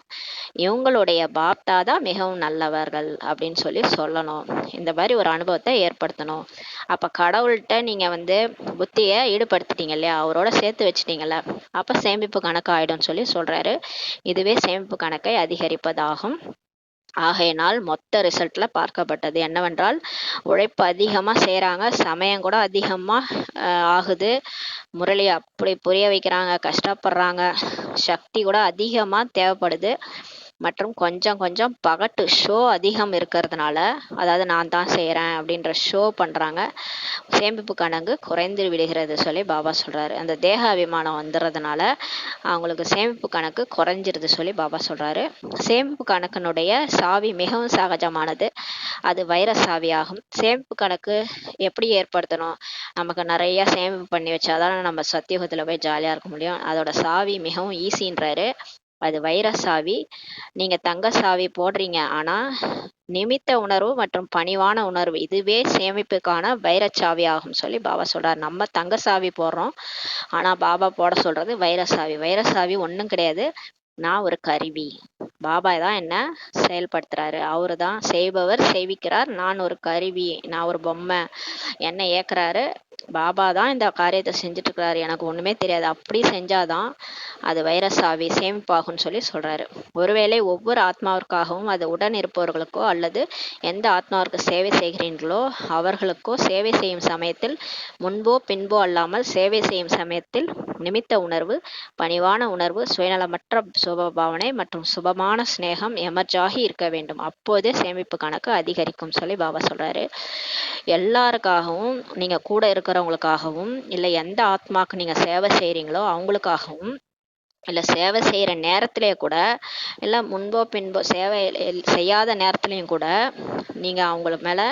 இவங்களுடைய பாப் தாதா மிகவும் நல்லவர்கள் அப்படின்னு சொல்லணும். இந்த மாதிரி ஒரு அனுபவத்தை ஏற்படுத்தணும். அப்ப கடவுள்கிட்ட நீங்க வந்து புத்தியை ஈடுபடுத்திட்டீங்க இல்லையா, அவரோட சேர்த்து வச்சுட்டீங்கல்ல, அப்ப சேமிப்பு கணக்கு ஆயிடும் சொல்றாரு. இதுவே சேமிப்பு கணக்கை அதிகரிப்பதாகும். ஆகையினால் மொத்த ரிசல்ட்ல பார்க்கப்பட்டது என்னவென்றால், உழைப்பு அதிகமா செய்யறாங்க, சமயம் கூட அதிகமா ஆகுது, முரளி அப்படி புரிய வைக்கிறாங்க, கஷ்டப்படுறாங்க, சக்தி கூட அதிகமா தேவைப்படுது, மற்றும் கொஞ்சம் கொஞ்சம் பகட்டு ஷோ அதிகம் இருக்கிறதுனால, அதாவது நான் தான் செய்கிறேன் அப்படின்ற ஷோ பண்ணுறாங்க, சேமிப்பு கணக்கு குறைந்து விடுகிறது பாபா சொல்கிறாரு. அந்த தேக அபிமானம் வந்துடுறதுனால அவங்களுக்கு சேமிப்பு கணக்கு குறைஞ்சிருது பாபா சொல்கிறாரு. சேமிப்பு கணக்கினுடைய சாவி மிகவும் சகஜமானது, அது வைர சாவி ஆகும். சேமிப்பு கணக்கு எப்படி ஏற்படுத்தணும், நமக்கு நிறைய சேமிப்பு பண்ணி வச்சாதான் நம்ம சத்தியுகத்தில் போய் ஜாலியாக இருக்க முடியும். அதோட சாவி மிகவும் ஈஸின்றாரு, அது வைர சாவி. நீங்க தங்க சாவி போடுறீங்க, ஆனா நிமித்த உணர்வு மற்றும் பணிவான உணர்வு இதுவே சேமிப்புக்கான வைரச்சாவி ஆகும் பாபா சொல்றாரு. நம்ம தங்க சாவி போடுறோம், ஆனா பாபா போட சொல்றது வைரசாவி. வைரசாவி ஒன்றும் கிடையாது, நான் ஒரு கருவி. பாபா தான் என்ன செயல்படுத்துறாரு. அவரு தான் செய்பவர் செய்விக்கிறார். நான் ஒரு கருவி, நான் ஒரு பொம்மை, என்ன இயக்குறாரு பாபா தான். இந்த காரியத்தை செஞ்சுட்டு இருக்கிறாரு, எனக்கு ஒண்ணுமே தெரியாது. அப்படி செஞ்சாதான் அது வைரஸ் ஆவி சேமிப்பாகும்னு சொல்லி சொல்றாரு. ஒருவேளை ஒவ்வொரு ஆத்மாவிற்காகவும், அது உடன் இருப்பவர்களுக்கோ அல்லது எந்த ஆத்மாவிற்கு சேவை செய்கிறீர்களோ அவர்களுக்கோ சேவை செய்யும் சமயத்தில் முன்போ பின்போ அல்லாமல் சேவை செய்யும் சமயத்தில் நிமித்த உணர்வு, பணிவான உணர்வு, சுயநலமற்ற சுபபாவனை மற்றும் சுபமான சிநேகம் எமர்ஜாகி இருக்க வேண்டும். அப்போதே சேமிப்பு கணக்கு அதிகரிக்கும் சொல்லி பாபா சொல்றாரு. எல்லாருக்காகவும், நீங்க கூட இருக்கிறவங்களுக்காகவும், இல்லை எந்த ஆத்மாக்கு நீங்க சேவை செய்றீங்களோ அவங்களுக்காகவும், இல்லை சேவை செய்யற நேரத்திலேயே கூட, இல்லை முன்போ பின்போ சேவை செய்யாத நேரத்துலையும் கூட நீங்க அவங்கள மேல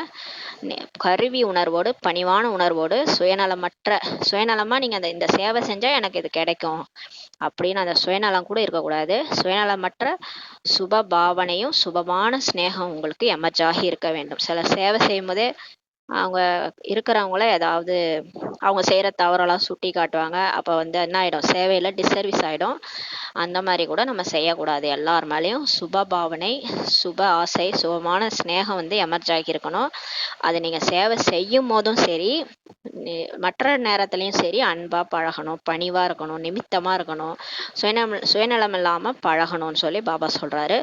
கருவி உணர்வோடு, பணிவான உணர்வோடு, சுயநலமா நீங்க இந்த சேவை செஞ்சா எனக்கு இது கிடைக்கும் அப்படின்னு அந்த சுயநலம் கூட இருக்கக்கூடாது. சுயநலமற்ற சுப பாவனையும் சுபமான சிநேகம் உங்களுக்கு எமர்ஜாகி இருக்க வேண்டும். சில சேவை செய்யும் போதே அவங்க இருக்கிறவங்கள ஏதாவது அவங்க செய்கிற தவறெல்லாம் சுட்டி காட்டுவாங்க. அப்போ என்ன ஆகிடும், சேவையில் டிஸ்சர்வீஸ் ஆகிடும். அந்த மாதிரி கூட நம்ம செய்யக்கூடாது. எல்லார் மேலேயும் சுப பாவனை, சுப ஆசை, சுபமான ஸ்நேகம் எமர்ஜ் ஆகி இருக்கணும். அது நீங்கள் சேவை செய்யும் போதும் சரி, மற்ற நேரத்துலையும் சரி, அன்பாக பழகணும், பணிவாக இருக்கணும், நிமித்தமாக இருக்கணும், சுயநலம் இல்லாமல் பழகணும்னு சொல்லி பாபா சொல்கிறாரு.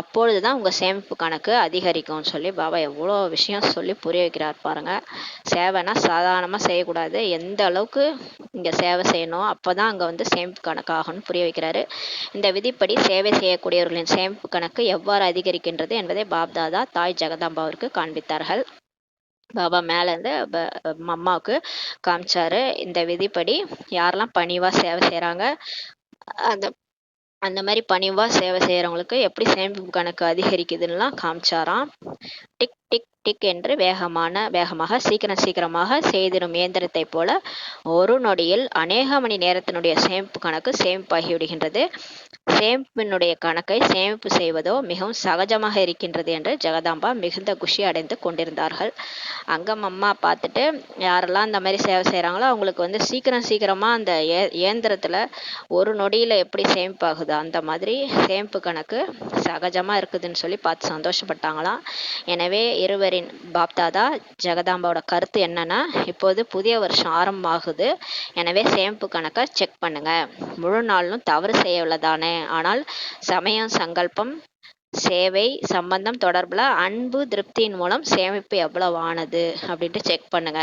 அப்பொழுது தான் உங்கள் சேமிப்பு கணக்கு அதிகரிக்கும்னு சொல்லி பாபா எவ்வளோ விஷயம் சொல்லி புரிய வைக்கிறார் பாருங்க. சேவைனா சாதாரணமாக செய்யக்கூடாது, எந்த அளவுக்கு இங்கே சேவை செய்யணும், அப்போ தான் அங்கே சேமிப்பு கணக்காகும்னு புரிய வைக்கிறாரு. இந்த விதிப்படி சேவை செய்யக்கூடியவர்களின் சேமிப்பு கணக்கு எவ்வாறு அதிகரிக்கின்றது என்பதை பாப்தாதா தாய் ஜெகதாம்பாவிற்கு காண்பித்தார்கள். பாபா மேலேருந்து அம்மாவுக்கு காமிச்சாரு. இந்த விதிப்படி யாரெல்லாம் பணிவாக சேவை செய்கிறாங்க, அந்த அந்த மாதிரி பணிவாக சேவை செய்கிறவங்களுக்கு எப்படி சேமிப்பு கணக்கு அதிகரிக்குதுன்னெலாம் காமிச்சாராம். டிக் டிக் டிக் என்று வேகமாக சீக்கிரமாக செய்திடும் இயந்திரத்தை போல ஒரு நொடியில் அநேக மணி நேரத்தினுடைய சேமிப்பு கணக்கு சேமிப்பாகி விடுகின்றது. சேமிப்பினுடைய கணக்கை சேமிப்பு செய்வதோ மிகவும் சகஜமாக இருக்கின்றது என்று ஜெகதாம்பா மிகுந்த குஷி அடைந்து கொண்டிருந்தார்கள். அங்கம் அம்மா பார்த்துட்டு யாரெல்லாம் இந்த மாதிரி சேவை செய்கிறாங்களோ அவங்களுக்கு சீக்கிரமாக அந்த இயந்திரத்தில் ஒரு நொடியில் எப்படி சேமிப்பாகுது அந்த மாதிரி சேமிப்பு கணக்கு சகஜமாக இருக்குதுன்னு சொல்லி பார்த்து சந்தோஷப்பட்டாங்களாம். எனவே இருவரின் பாப்தாதா ஜெகதாம்பாவோட கருத்து என்னன்னா, இப்போது புதிய வருஷம் ஆரம்பமாகுது, எனவே சேமிப்பு கணக்கை செக் பண்ணுங்க. முழு நாளும் தவறு செய்யவில்லைதானே, ஆனால் சமயம், சங்கல்பம், சேவை, சம்பந்தம் தொடர்பில் அன்பு, திருப்தியின் மூலம் சேமிப்பு எவ்வளவு ஆனது அப்படின்ட்டு செக் பண்ணுங்க.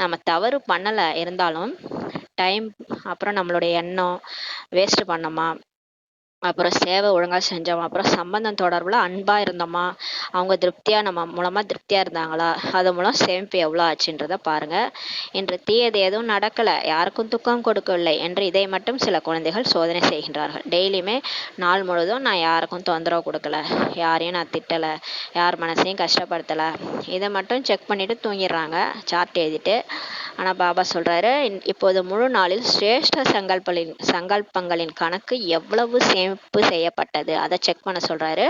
நம்ம தவறு பண்ணலை இருந்தாலும் டைம், அப்புறம் நம்மளுடைய எண்ணம் வேஸ்ட் பண்ணோமா, அப்புறம் சேவை ஒழுங்காக செஞ்சோமா, அப்புறம் சம்பந்தம் தொடர்பில் அன்பாக இருந்தோமா, அவங்க திருப்தியாக நம்ம மூலமாக திருப்தியாக இருந்தாங்களா, அது மூலம் சேமிப்பு எவ்வளோ ஆச்சுன்றதை பாருங்கள். இன்று தீயது எதுவும் நடக்கலை, யாருக்கும் துக்கம் கொடுக்கவில்லை என்று இதை மட்டும் சில குழந்தைகள் சோதனை செய்கின்றார்கள். டெய்லியுமே நாள் முழுதும் நான் யாருக்கும் தொந்தரவு கொடுக்கல, யாரையும் நான் திட்டலை, யார் மனசையும் கஷ்டப்படுத்தலை, இதை மட்டும் செக் பண்ணிவிட்டு தூங்கிடுறாங்க சார்ட் எழுதிட்டு. ஆனால் பாபா சொல்கிறாரு, இப்போது முழு நாளில் சிரேஷ்ட சங்கல்பங்களின் கணக்கு எவ்வளவு சேமிப்பு செய்யப்பட்டது அதை செக் பண்ண சொல்கிறாரு.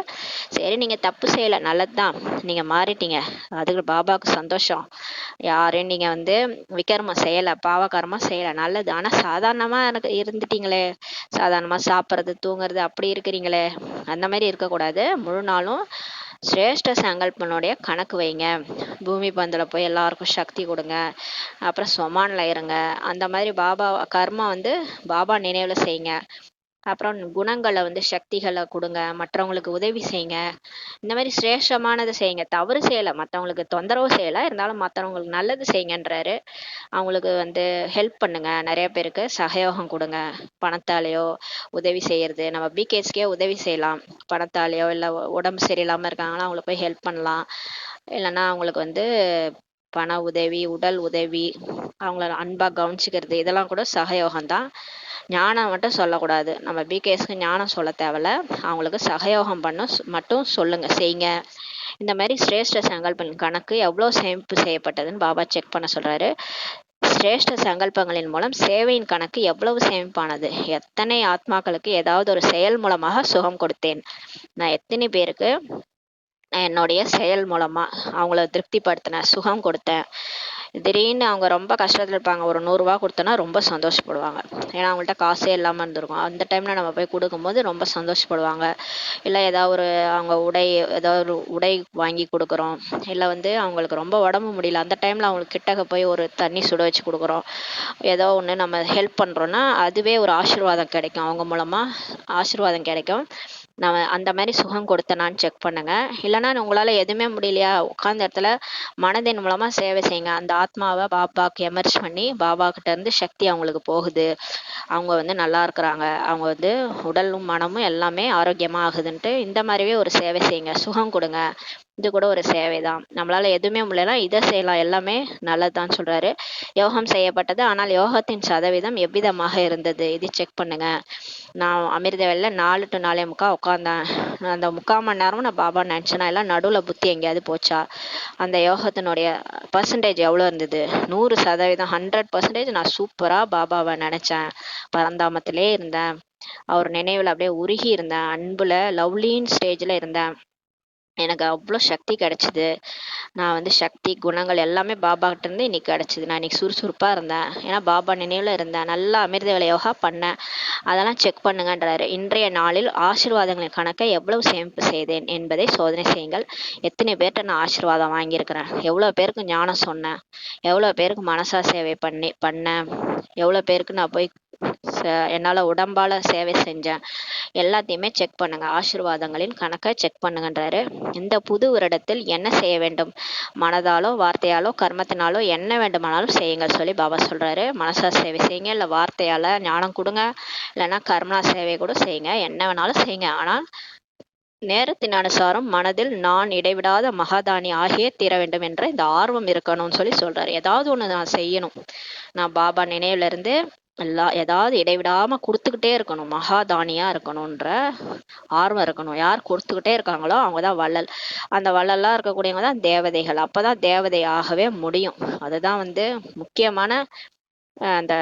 சரி, நீங்கள் தப்பு செய்யலை, நல்லது தான், நீங்கள் மாறிட்டீங்க, அதுக்கு பாபாவுக்கு சந்தோஷம். யாரையும் நீங்கள் விக்ரமம் செய்யலை, பாவகரமாக செய்யலை, நல்லது. ஆனால் சாதாரணமாக இருந்துட்டீங்களே, சாதாரணமாக சாப்பிட்றது, தூங்குறது, அப்படி இருக்கிறீங்களே, அந்த மாதிரி இருக்கக்கூடாது. முழு நாளும் சிரேஷ்ட சங்கல்பனுடைய கணக்கு வைங்க. பூமி பந்தில் போய் எல்லாருக்கும் சக்தி கொடுங்க, அப்புறம் சொமானில் இருங்க. அந்த மாதிரி பாபா கர்மா பாபா நினைவில் செய்யுங்க. அப்புறம் குணங்களை சக்திகளை கொடுங்க, மற்றவங்களுக்கு உதவி செய்யுங்க. இந்த மாதிரி சிரேஷ்டமானதை செய்யுங்க. தவறு செய்யலை, மற்றவங்களுக்கு தொந்தரவு செய்யலை, இருந்தாலும் மற்றவங்களுக்கு நல்லது செய்யுங்கன்றாரு. அவங்களுக்கு ஹெல்ப் பண்ணுங்க, நிறைய பேருக்கு சகயோகம் கொடுங்க. பணத்தாலேயோ உதவி செய்யறது, நம்ம பிகேஸ்க்கே உதவி செய்யலாம். பணத்தாலேயோ இல்லை உடம்பு சரியில்லாமல் இருக்காங்கன்னா அவங்களுக்கு போய் ஹெல்ப் பண்ணலாம். இல்லைன்னா அவங்களுக்கு பண உதவி, உடல் உதவி, அவங்கள அன்பாக கவனிச்சுக்கிறது, இதெல்லாம் கூட சகயோகம்தான். ஞானம் மட்டும் சொல்லக்கூடாது. நம்ம பிகேஸ்க்கு ஞானம் சொல்ல தேவையில்ல, அவங்களுக்கு சகயோகம் மட்டும் சொல்லுங்க, செய்யுங்க. இந்த மாதிரி சிரேஷ்ட சங்கல்பன் கணக்கு எவ்வளோ சேமிப்பு செய்யப்பட்டதுன்னு பாபா செக் பண்ண சொல்றாரு. சிரேஷ்ட சங்கல்பங்களின் மூலம் சேவையின் கணக்கு எவ்வளவு சேமிப்பானது, எத்தனை ஆத்மாக்களுக்கு ஏதாவது ஒரு செயல் மூலமாக சுகம் கொடுத்தேன், நான் எத்தனை பேருக்கு என்னுடைய செயல் மூலமா அவங்கள திருப்திப்படுத்தினேன், சுகம் கொடுத்தேன், திடீர்னு அவங்க ரொம்ப கஷ்டத்தில் இருப்பாங்க, ஒரு 100 ரூபா கொடுத்தோன்னா ரொம்ப சந்தோஷப்படுவாங்க. ஏன்னா அவங்கள்ட்ட காசே இல்லாமல் இருந்திருக்கும். அந்த டைமில் நம்ம போய் கொடுக்கும்போது ரொம்ப சந்தோஷப்படுவாங்க. இல்லை ஏதாவது ஒரு அவங்க ஏதாவது ஒரு உடை வாங்கி கொடுக்குறோம், இல்லை அவங்களுக்கு ரொம்ப உடம்பு முடியல அந்த டைமில் அவங்களுக்கு கிட்டக்க போய் ஒரு தண்ணி சுட வச்சு கொடுக்குறோம், ஏதோ ஒன்று நம்ம ஹெல்ப் பண்ணுறோன்னா அதுவே ஒரு ஆசீர்வாதம் கிடைக்கும். அவங்க மூலமாக ஆசீர்வாதம் கிடைக்கும். நம்ம அந்த மாதிரி சுகம் கொடுத்தனான்னு செக் பண்ணுங்க. இல்லைன்னா உங்களால் எதுவுமே முடியலையா, உட்காந்த இடத்துல மனதின் மூலமாக சேவை செய்யுங்க. அந்த ஆத்மாவை பாபாவுக்கு எமர்ஜ் பண்ணி பாபா கிட்ட இருந்து சக்தி அவங்களுக்கு போகுது, அவங்க நல்லா இருக்கிறாங்க, அவங்க உடலும் மனமும் எல்லாமே ஆரோக்கியமாக ஆகுதுன்ட்டு இந்த மாதிரியே ஒரு சேவை செய்யுங்க. சுகம் கொடுங்க. இது கூட ஒரு சேவை தான். நம்மளால எதுவுமே முடியலன்னா இதை செய்யலாம், எல்லாமே நல்லதுதான் சொல்றாரு. யோகம் செய்யப்பட்டது, ஆனால் யோகத்தின் சதவீதம் எவ்விதமாக இருந்தது, இது செக் பண்ணுங்க. நான் அமிர்த வேலையில 4 to 4:45 உட்காந்தேன். அந்த 3/4 மணி நேரமும் நான் பாபா நினச்சேனா, எல்லாம் நடுவில் புத்தி எங்கேயாவது போச்சா? அந்த யோகத்தினுடைய பர்சன்டேஜ் எவ்வளோ இருந்தது? 100%, 100% நான் சூப்பராக பாபாவை நினச்சேன், பரந்தாமத்திலே இருந்தேன், அவர் நினைவில் அப்படியே உருகி இருந்தேன், அன்புல லவ்லின் ஸ்டேஜில் இருந்தேன், எனக்கு அவ்வளோ சக்தி கிடைச்சிது. நான் சக்தி குணங்கள் எல்லாமே பாபா கிட்ட இருந்து இன்னைக்கு கிடைச்சிது. நான் இன்னைக்கு சுறுசுறுப்பாக இருந்தேன், ஏன்னா பாபா நினைவில் இருந்தேன், நல்லா அமிர்த வேலை யோகா பண்ணேன். அதெல்லாம் செக் பண்ணுங்கன்றாரு. இன்றைய நாளில் ஆசீர்வாதங்களின் கணக்கை எவ்வளவு சேமிப்பு செய்தேன் என்பதை சோதனை செய்யுங்கள். எத்தனை பேர்கிட்ட நான் ஆசீர்வாதம் வாங்கியிருக்கிறேன், எவ்வளோ பேருக்கு ஞானம் சொன்னேன், எவ்வளோ பேருக்கு மனசா சேவை பண்ணேன், எவ்வளோ பேருக்கு நான் போய் என்னால் உடம்பால் சேவை செஞ்சேன், எல்லாத்தையுமே செக் பண்ணுங்க. ஆசீர்வாதங்களின் கணக்கை செக் பண்ணுங்கன்றாரு. இந்த புது வருடத்தில் என்ன செய்ய வேண்டும்? மனதாலோ வார்த்தையாலோ கர்மத்தினாலோ என்ன வேண்டுமானாலும் செய்யுங்கள் சொல்லி பாபா சொல்றாரு. மனசா சேவை செய்யுங்க, இல்லை வார்த்தையால ஞானம் கொடுங்க, இல்லைன்னா கர்மனா சேவை கூட செய்யுங்க, என்ன வேணாலும் செய்யுங்க. ஆனால் நேரத்தின் அனுசாரம் மனதில் நான் இடைவிடாத மகாதானி ஆகியே தீர வேண்டும் என்ற இந்த ஆர்வம் இருக்கணும்னு சொல்லி சொல்றாரு. ஏதாவது ஒன்று நான் செய்யணும், நான் பாபா நினைவுல இருந்து ஏதாவது இடைவிடாம கொடுத்துக்கிட்டே இருக்கணும், மகாதானியா இருக்கணும்ன்ற ஆர்வம் இருக்கணும். யார் கொடுத்துக்கிட்டே இருக்காங்களோ அவங்கதான் வள்ளல். அந்த வள்ளல்லாம் இருக்கக்கூடியவங்க தான் தேவதைகள். அப்பதான் தேவதையாகவே முடியும். அதுதான் முக்கியமான அந்த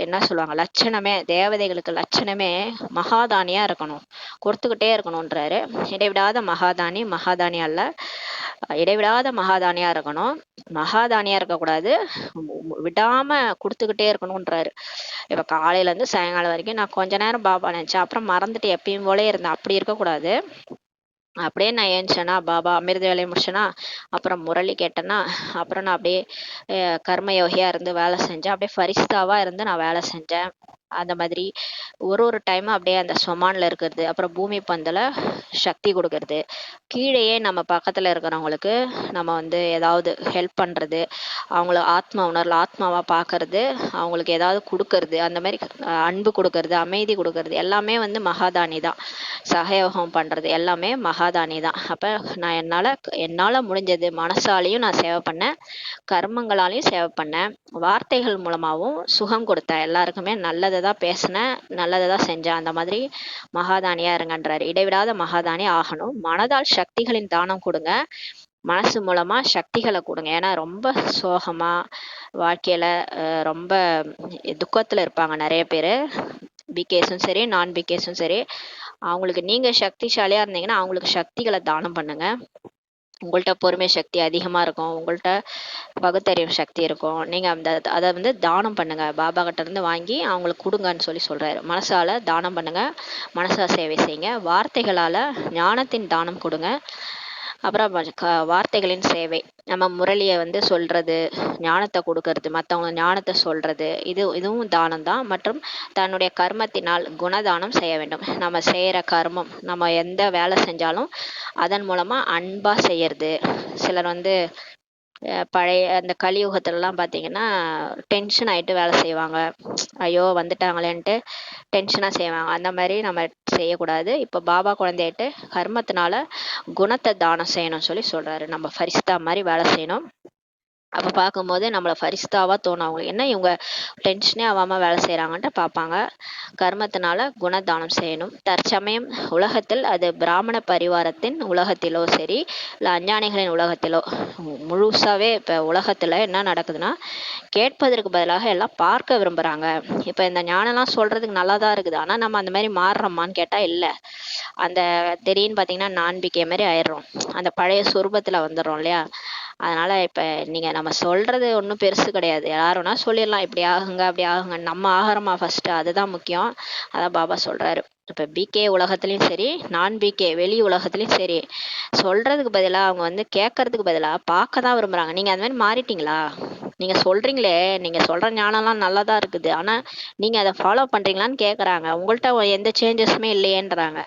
என்ன சொல்லுவாங்க, லட்சணமே, தேவதைகளுக்கு லட்சணமே மகாதானியா இருக்கணும், கொடுத்துக்கிட்டே இருக்கணும்ன்றாரு. இடைவிடாத மகாதானி அல்ல, இடைவிடாத மகாதானியா இருக்கணும். மகாதானியா இருக்கக்கூடாது, விடாம கொடுத்துக்கிட்டே இருக்கணும்ன்றாரு. இப்ப காலையில இருந்து சாயங்காலம் வரைக்கும் நான் கொஞ்ச நேரம் பாபா நினைச்சேன், அப்புறம் மறந்துட்டு எப்பயும் போலே இருந்தேன், அப்படி இருக்கக்கூடாது. அப்படியே நான் ஏஞ்சேனா, பாபா அமிர்த வேலையை முடிச்சேனா, அப்புறம் முரளி கேட்டேன்னா, அப்புறம் நான் அப்படியே கர்மயோகியா இருந்து வேலை செஞ்சேன், அப்படியே ஃபரிஸ்தாவா இருந்து நான் வேலை செஞ்சேன். அந்த மாதிரி ஒரு டைமும் அப்படியே அந்த சொமான்ல இருக்கிறது, அப்புறம் பூமி பந்தில் சக்தி கொடுக்கறது, கீழேயே நம்ம பக்கத்தில் இருக்கிறவங்களுக்கு நம்ம ஏதாவது ஹெல்ப் பண்ணுறது, அவங்கள ஆத்மா உணர்வில் ஆத்மாவாக பார்க்கறது, அவங்களுக்கு ஏதாவது கொடுக்கறது, அந்த மாதிரி அன்பு கொடுக்கறது, அமைதி கொடுக்கறது, எல்லாமே மகாதானி தான். சகயோகம் பண்ணுறது எல்லாமே மகாதானி தான். அப்போ நான் என்னால் முடிஞ்சது மனசாலையும் நான் சேவை பண்ணேன், கர்மங்களாலையும் சேவை பண்ணேன், வார்த்தைகள் மூலமாகவும் சுகம் கொடுத்தேன், எல்லாருக்குமே நல்லதை தான் பேசினேன், நல்லதை தான் செஞ்சேன். அந்த மாதிரி மகாதானியா இருங்கன்றாரு. இடைவிடாத மகாதானி ஆகணும். மனதால் சக்திகளின் தானம் கொடுங்க, மனசு மூலமா சக்திகளை கொடுங்க. ஏன்னா ரொம்ப சோகமா வாழ்க்கையில ரொம்ப துக்கத்துல இருப்பாங்க நிறைய பேர், பிகேஸும் சரி நான் பிகேஸும் சரி. அவங்களுக்கு நீங்க சக்திசாலியா இருந்தீங்கன்னா அவங்களுக்கு சக்திகளை தானம் பண்ணுங்க. உங்கள்கிட்ட பொறுமை சக்தி அதிகமா இருக்கும், உங்கள்கிட்ட பகுத்தறிவு சக்தி இருக்கும், நீங்க அதை தானம் பண்ணுங்க, பாபா கிட்ட இருந்து வாங்கி அவங்களுக்கு கொடுங்கன்னு சொல்லி சொல்றாரு. மனசால தானம் பண்ணுங்க, மனசா சேவை செய்யுங்க, வார்த்தைகளால ஞானத்தின் தானம் கொடுங்க, அப்புறம் வார்த்தைகளின் சேவை, நம்ம முரளியை சொல்றது, ஞானத்தை கொடுக்கறது, மற்றவங்க ஞானத்தை சொல்றது, இதுவும் தானம் தான். மற்றும் தன்னுடைய கர்மத்தினால் குணதானம் செய்ய வேண்டும். நம்ம செய்யற கர்மம், நம்ம எந்த வேலை செஞ்சாலும் அதன் மூலமா அன்பா செய்யறது. சிலர் பழைய அந்த கலியுகத்துலலாம் பார்த்தீங்கன்னா டென்ஷன் ஆகிட்டு வேலை செய்வாங்க, ஐயோ வந்துட்டாங்களேன்ட்டு டென்ஷனாக செய்வாங்க. அந்த மாதிரி நம்ம செய்யக்கூடாது. இப்போ பாபா குழந்தையாயிட்டு கர்மத்தினால குணத்தை தானம் செய்யணும்னு சொல்லி சொல்கிறாரு. நம்ம ஃபரிஸ்தா மாதிரி வேலை செய்யணும். அப்போ பார்க்கும்போது நம்மளை ஃபரிஸ்தாவாக தோணும், அவங்க என்ன இவங்க டென்ஷனே ஆகாமல் வேலை செய்கிறாங்கன்ட்டு பார்ப்பாங்க. கர்மத்தினால குணதானம் செய்யணும். தற்சமயம் உலகத்தில், அது பிராமண பரிவாரத்தின் உலகத்திலோ சரி, இல்லை அஞ்ஞானிகளின் உலகத்திலோ, முழுசாகவே இப்போ உலகத்தில் என்ன நடக்குதுன்னா, கேட்பதற்கு பதிலாக எல்லாம் பார்க்க விரும்புகிறாங்க. இப்போ இந்த ஞானம்லாம் சொல்கிறதுக்கு நல்லா தான் இருக்குது, ஆனால் நம்ம அந்த மாதிரி மாறுறோமான்னு கேட்டால் இல்லை. அந்த திடீர்னு பார்த்தீங்கன்னா நான்பிக்கை மாதிரி ஆயிடுறோம், அந்த பழைய சொரூபத்தில் வந்துடுறோம் இல்லையா. அதனால இப்ப நீங்க நம்ம சொல்றது ஒன்றும் பெருசு கிடையாது. யாருன்னா சொல்லிடலாம், இப்படி ஆகுங்க அப்படி ஆகுங்க. நம்ம ஆகிறோமா ஃபர்ஸ்ட், அதுதான் முக்கியம். அதான் பாபா சொல்றாரு. இப்ப பிகே உலகத்துலயும் சரி, நான் பிகே வெளி உலகத்துலயும் சரி, சொல்றதுக்கு பதிலா அவங்க வந்து கேட்கறதுக்கு பதிலா பார்க்க தான் விரும்புறாங்க. நீங்க அந்த மாதிரி மாறிட்டீங்களா? நீங்க சொல்றீங்களே, நீங்க சொல்ற ஞானம்லாம் நல்லதா இருக்குது, ஆனா நீங்க அதை ஃபாலோ பண்றீங்களான்னு கேக்குறாங்க. உங்கள்ட்ட எந்த சேஞ்சஸுமே இல்லையேன்றாங்க.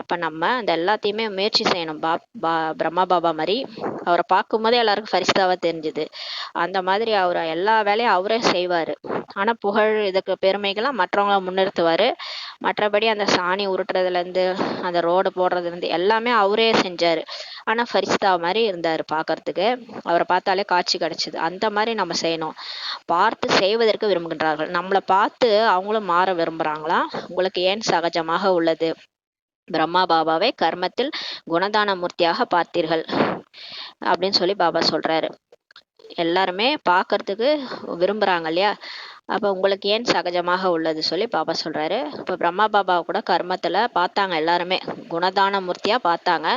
அப்ப நம்ம அந்த எல்லாத்தையுமே முயற்சி செய்யணும். பிரம்மா பாபா மாதிரி அவரை பார்க்கும்போதே எல்லாருக்கும் ஃபரிஸ்தாவா தெரிஞ்சுது. அந்த மாதிரி அவர் எல்லா வேலையும் அவரே செய்வாரு. ஆனா புகழ் இதுக்கு பெருமைகள்லாம் மற்றவங்கள முன்னிறுத்துவாரு. மற்றபடி அந்த சாணி உருட்டுறதுல இருந்து அந்த ரோடு போடுறதுல இருந்து எல்லாமே அவரே செஞ்சாரு. ஆனா ஃபரிஸ்தா மாதிரி இருந்தாரு பார்க்கறதுக்கு. அவரை பார்த்தாலே காட்சி கிடைச்சது. அந்த மாதிரி நம்ம செய்யணும். பார்த்து செய்வதற்கு விரும்புகின்றார்கள். நம்மளை பார்த்து அவங்களும் மாற விரும்புறாங்களா? உங்களுக்கு ஏன் சகஜமாக உள்ளது. பிரம்மா பாபாவை கர்மத்தில் குணதான மூர்த்தியாக பார்த்தீர்கள் அப்படின்னு சொல்லி பாபா சொல்றாரு. எல்லாருமே பார்க்கறதுக்கு விரும்புறாங்க இல்லையா? அப்ப உங்களுக்கு ஏன் சகஜமாக உள்ளது சொல்லி பாபா சொல்றாரு. இப்ப பிரம்மா பாபா கூட கர்மத்துல பார்த்தாங்க, எல்லாருமே குணதான மூர்த்தியா பார்த்தாங்க.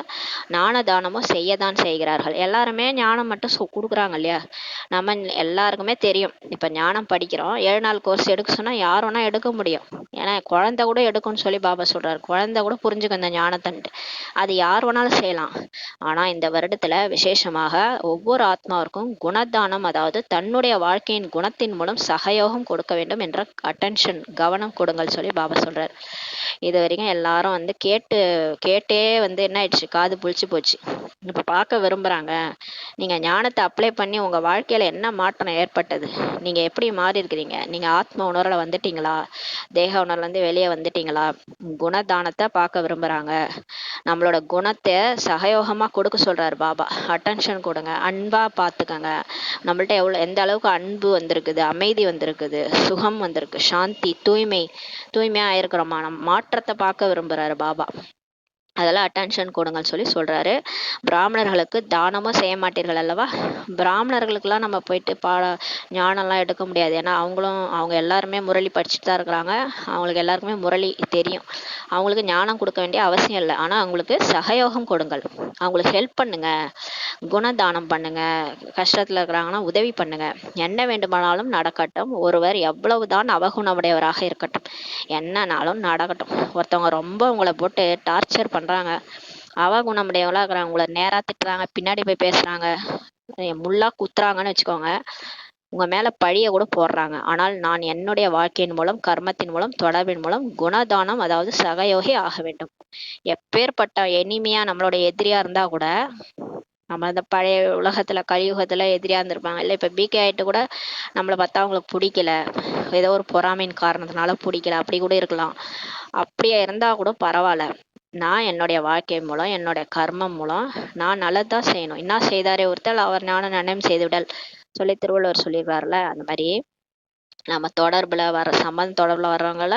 ஞான தானமும் செய்யதான் செய்கிறார்கள். எல்லாருமே ஞானம் மட்டும் கொடுக்குறாங்க இல்லையா? நம்ம எல்லாருக்குமே தெரியும். இப்ப ஞானம் படிக்கிறோம், 7 நாள் கோர்ஸ் எடுக்க சொன்னா யார் வேணா எடுக்க முடியும். ஏன்னா குழந்தை கூட எடுக்கும்னு சொல்லி பாபா சொல்றாரு. குழந்தை கூட புரிஞ்சுக்க இந்த ஞானத்தன்ட்டு, அது யார் வேணாலும் செய்யலாம். ஆனா இந்த வருடத்துல விசேஷமாக ஒவ்வொரு ஆத்மாவிற்கும் குணதானம், அதாவது தன்னுடைய வாழ்க்கையின் குணத்தின் மூலம் சகயோகம் கொடுக்க வேண்டும் என்ற அட்டென்ஷன், கவனம் கொடுங்கள் சொல்லி பாபா சொல்றாரு. இது வரைக்கும் எல்லாரும் வந்து கேட்டே வந்து என்ன ஆயிடுச்சு, காது புளிச்சு போச்சு. இப்ப பார்க்க விரும்புறாங்க. நீங்க ஞானத்தை அப்ளை பண்ணி உங்க வாழ்க்கையில என்ன மாற்றம் ஏற்பட்டது, நீங்க எப்படி மாறி இருக்கிறீங்க, நீங்க ஆத்ம உணர்வுல வந்துட்டீங்களா, தேக உணர்வுல இருந்து வெளியே வந்துட்டீங்களா? குணதானத்தை பார்க்க விரும்புறாங்க. நம்மளோட குணத்தை சகயோகமா கொடுக்க சொல்றாரு பாபா. அட்டென்ஷன் கொடுங்க, அன்பா பார்த்துக்கங்க. நம்மள்ட்ட எந்த அளவுக்கு அன்பு வந்திருக்குது, அமைதி வந்திருக்குது, சுகம் வந்திருக்கு, சாந்தி, தூய்மையா இருக்கிறோமா, நம்ம மாற்றத்தை பார்க்க விரும்புறாரு பாபா. அதெல்லாம் அட்டென்ஷன் கொடுங்கன்னு சொல்லி சொல்றாரு. பிராமணர்களுக்கு தானமும் செய்ய மாட்டீர்கள் அல்லவா? பிராமணர்களுக்கெல்லாம் நம்ம போயிட்டு ஞானம்லாம் எடுக்க முடியாது. ஏன்னா அவங்க எல்லாருமே முரளி படிச்சுட்டு தான் இருக்கிறாங்க. அவங்களுக்கு எல்லாருக்குமே முரளி தெரியும். அவங்களுக்கு ஞானம் கொடுக்க வேண்டிய அவசியம் இல்லை. ஆனா அவங்களுக்கு சகயோகம் கொடுங்கள், அவங்களுக்கு ஹெல்ப் பண்ணுங்க, குணதானம் பண்ணுங்க, கஷ்டத்துல இருக்கிறாங்கன்னா உதவி பண்ணுங்க. என்ன வேண்டுமானாலும் நடக்கட்டும், ஒருவர் எவ்வளவுதான் அவகுணமுடையவராக இருக்கட்டும், என்னன்னாலும் நடக்கட்டும். ஒருத்தவங்க ரொம்ப உங்களை போட்டு டார்ச்சர் பண்றாங்க, அவகுணமுடையவங்களா இருக்கிறாங்க, உங்களை நேரா திட்டுறாங்க, பின்னாடி போய் பேசுறாங்க, முள்ளா குத்துறாங்கன்னு வச்சுக்கோங்க, உங்க மேல பழிய கூட போடுறாங்க. ஆனால் நான் என்னுடைய வாழ்க்கையின் மூலம், கர்மத்தின் மூலம், தொடர்பின் மூலம் குணதானம், அதாவது சகயோகி ஆக வேண்டும். எப்பேற்பட்ட எனிமையா நம்மளோட எதிரியா இருந்தா கூட, நம்ம அந்த பழைய உலகத்துல கலியுகத்துல எதிரியா இருந்திருப்பாங்க இல்லை, இப்ப பிகே ஆயிட்டு கூட நம்மளை பார்த்தா அவங்களுக்கு பிடிக்கல, ஏதோ ஒரு பொறாமையின் காரணத்தினால பிடிக்கல, அப்படி கூட இருக்கலாம். அப்படியே இருந்தா கூட பரவாயில்ல, நான் என்னுடைய வாழ்க்கை மூலம், என்னுடைய கர்மம் மூலம் நான் நல்லதான் செய்யணும். என்ன செய்தாரே ஒருத்தல் அவர் ஞான நன்னம் செய்துவிடல் சொல்லி திருவள்ளுவர் சொல்லிடுறாருல, அந்த மாதிரி நம்ம சம்பந்த தொடர்புல வர்றவங்கள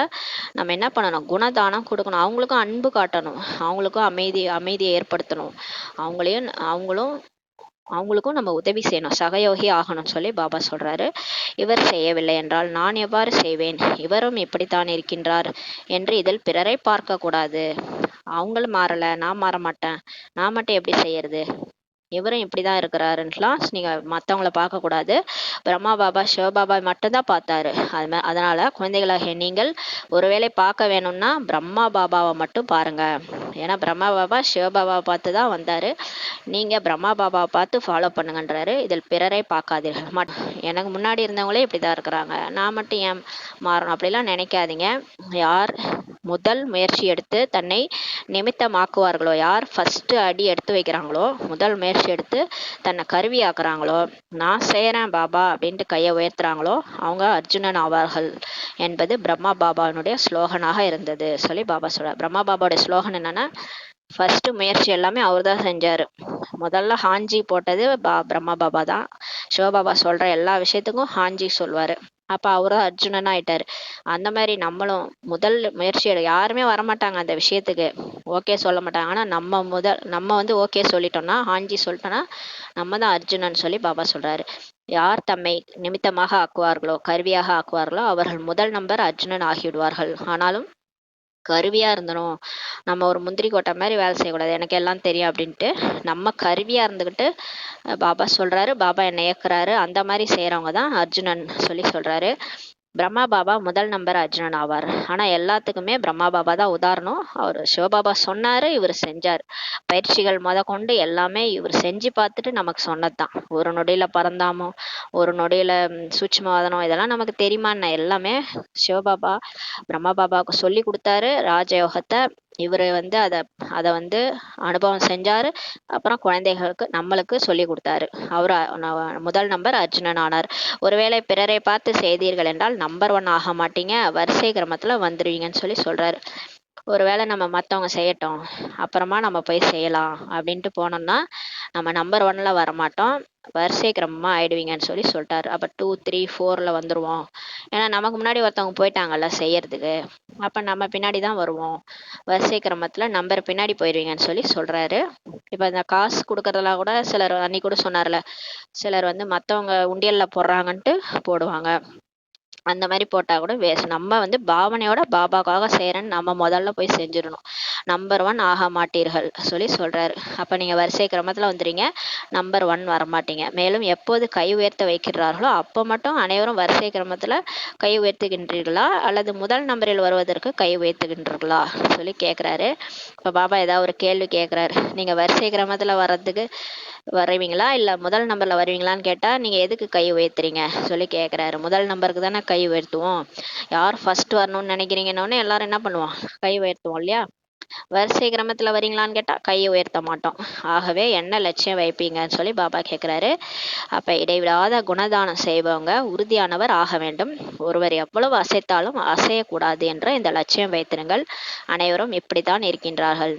நம்ம என்ன பண்ணணும், குணதானம் கொடுக்கணும். அவங்களுக்கும் அன்பு காட்டணும், அவங்களுக்கும் அமைதியை ஏற்படுத்தணும், அவங்களுக்கும் நம்ம உதவி செய்யணும், சகயோகி ஆகணும்னு சொல்லி பாபா சொல்றாரு. இவர் செய்யவில்லை என்றால் நான் எவ்வாறு செய்வேன், இவரும் இப்படித்தான் இருக்கின்றார் என்று இதில் பிறரை பார்க்க கூடாது. அவங்களும் மாறல, நான் மாற மாட்டேன், நான் மட்டும் எப்படி செய்யறது, இவரும் இப்படிதான் இருக்கிறாருன்னுலாம் நீங்க மற்றவங்கள பார்க்க கூடாது. பிரம்மா பாபா சிவபாபா மட்டும்தான் பார்த்தாரு. அதனால குழந்தைகளாகிய நீங்கள் ஒருவேளை பார்க்க வேணும்னா பிரம்மா பாபாவை மட்டும் பாருங்க. ஏன்னா பிரம்மா பாபா சிவபாபாவை பார்த்து தான் வந்தாரு. நீங்க பிரம்மா பாபாவை பார்த்து ஃபாலோ பண்ணுங்கன்றாரு. இதில் பிறரை பார்க்காதீர்கள். எனக்கு முன்னாடி இருந்தவங்களே இப்படிதான் இருக்கிறாங்க, நான் மட்டும் ஏன் மாறணும் அப்படிலாம் நினைக்காதீங்க. யார் முதல் முயற்சி எடுத்து தன்னை நிமித்தமாக்குவார்களோ, யார் ஃபர்ஸ்ட் அடி எடுத்து வைக்கிறாங்களோ, முதல் முயற்சி எடுத்து தன்னை கருவி ஆக்குறாங்களோ, நான் செய்யறேன் பாபா அப்படின்ட்டு கையை உயர்த்துறாங்களோ, அவங்க அர்ஜுனன் ஆவார்கள் என்பது பிரம்மா பாபாவுடைய ஸ்லோகனாக இருந்தது சொல்லி பாபா சொல்றார். பிரம்மா பாபாவுடைய ஸ்லோகன் என்னன்னா, ஃபர்ஸ்ட் முயற்சி எல்லாமே அவர் தான் செஞ்சாரு. முதல்ல ஹாஞ்சி போட்டது பிரம்மா பாபா தான். சிவபாபா சொல்ற எல்லா விஷயத்துக்கும் ஹாஞ்சி சொல்வாரு. அப்ப அவரும் அர்ஜுனன் ஆயிட்டாரு. அந்த மாதிரி நம்மளும் முதல் முயற்சி யாருமே வரமாட்டாங்க அந்த விஷயத்துக்கு, ஓகே சொல்ல மாட்டாங்க. ஆனா நம்ம வந்து ஓகே சொல்லிட்டோம்னா, ஹாஞ்சி சொல்லிட்டோம்னா நம்ம தான் அர்ஜுனன் சொல்லி பாபா சொல்றாரு. யார் தம்மை நிமித்தமாக ஆக்குவார்களோ, கருவியாக ஆக்குவார்களோ, அவர்கள் முதல் நம்பர் அர்ஜுனன் ஆகிவிடுவார்கள். ஆனாலும் கருவியா இருந்தணும். நம்ம ஒரு முந்திரி கொட்டை மாதிரி வேலை செய்யக்கூடாது, எனக்கு எல்லாம் தெரியும் அப்படின்ட்டு நம்ம கருவியா இருந்துக்கிட்டு பாபா சொல்றாரு, பாபா என்னை இயக்குறாரு, அந்த மாதிரி செய்யறவங்க தான் அர்ஜுனன் சொல்லி சொல்றாரு. பிரம்மா பாபா முதல் நம்பர் அர்ஜுனன் ஆவார். ஆனா எல்லாத்துக்குமே பிரம்மா பாபா தான் உதாரணம். அவர் சிவபாபா சொன்னாரு, இவர் செஞ்சார். பயிற்சிகள் கொண்டு எல்லாமே இவர் செஞ்சு பார்த்துட்டு நமக்கு சொன்னதுதான். ஒரு நொடியில பறந்தாமோ, ஒரு நொடியில சூட்சுமவாதனம், இதெல்லாம் நமக்கு தெரியுமான்னு எல்லாமே சிவபாபா பிரம்மா பாபாவுக்கு சொல்லி கொடுத்தாரு ராஜயோகத்தை. இவர் வந்து அதை வந்து அனுபவம் செஞ்சாரு. அப்புறம் குழந்தைகளுக்கு நம்மளுக்கு சொல்லி கொடுத்தாரு. அவர் முதல் நம்பர் அர்ஜுனன் ஆனார். ஒருவேளை பிறரை பார்த்து செய்தீர்கள் என்றால் நம்பர் 1 ஆக மாட்டீங்க, வரிசை கிரமத்துல வந்துருவீங்கன்னு சொல்லி சொல்றாரு. ஒருவேளை நம்ம மற்றவங்க செய்யட்டும், அப்புறமா நம்ம போய் செய்யலாம் அப்படின்ட்டு போனோம்னா நம்ம நம்பர் 1ல வரமாட்டோம், வரிசை கிரமமா ஆயிடுவீங்கன்னு சொல்லி சொல்லிட்டாரு. அப்போ 2, 3, 4ல வந்துருவோம். ஏன்னா நமக்கு முன்னாடி ஒருத்தவங்க போயிட்டாங்கல்ல செய்யறதுக்கு, அப்ப நம்ம பின்னாடி தான் வருவோம். வரிசை கிரமத்துல நம்பர் பின்னாடி போயிடுவீங்கன்னு சொல்லி சொல்றாரு. இப்ப இந்த காசு கொடுக்கறதெல்லாம் கூட சிலர் அன்னைக்கு கூட சொன்னார்ல, சிலர் வந்து மற்றவங்க உண்டியல்ல போடுறாங்கன்ட்டு போடுவாங்க. அந்த மாதிரி போட்டா கூட வேஸ்ட். நம்ம வந்து பாவனையோட பாபாக்காக செய்யறேன்னு நம்ம முதல்ல போய் செஞ்சிடணும். நம்பர் 1 ஆக மாட்டீர்கள் சொல்லி சொல்றாரு. அப்ப நீங்க வரிசை கிரமத்துல வந்துறீங்க, நம்பர் 1 வரமாட்டீங்க. மேலும் எப்போது கை உயர்த்த வைக்கிறார்களோ அப்ப மட்டும் அனைவரும் வரிசை கிரமத்துல கை உயர்த்துகின்றீர்களா அல்லது முதல் நம்பரில் வருவதற்கு கை உயர்த்துகின்றீர்களா சொல்லி கேட்கிறாரு. இப்ப பாபா ஏதாவது ஒரு கேள்வி கேட்கிறாரு, நீங்க வரிசை கிரமத்துல வர்றதுக்கு வருவீங்களா இல்ல முதல் நம்பர்ல வருவீங்களான்னு கேட்டா நீங்க எதுக்கு கை உயர்த்துறீங்க சொல்லி கேட்கிறாரு. முதல் நம்பருக்கு தானே கை உயர்த்துவோம். யார் ஃபர்ஸ்ட் வரணும்னு நினைக்கிறீங்கன்னு எல்லாரும் என்ன பண்ணுவோம், கை உயர்த்துவோம் இல்லையா. வரிசை கிரமத்துல வரீங்களான்னு கேட்டா கையை உயர்த்த மாட்டோம். ஆகவே என்ன லட்சியம் வைப்பீங்கன்னு சொல்லி பாபா கேட்கிறாரு. அப்ப இடைவிடாத குணதானம் செய்பவங்க உறுதியானவர் ஆக வேண்டும். ஒருவர் எவ்வளவு அசைத்தாலும் அசையக்கூடாது என்ற இந்த லட்சியம் வைத்திருங்கள். அனைவரும் இப்படித்தான் இருக்கின்றார்கள்.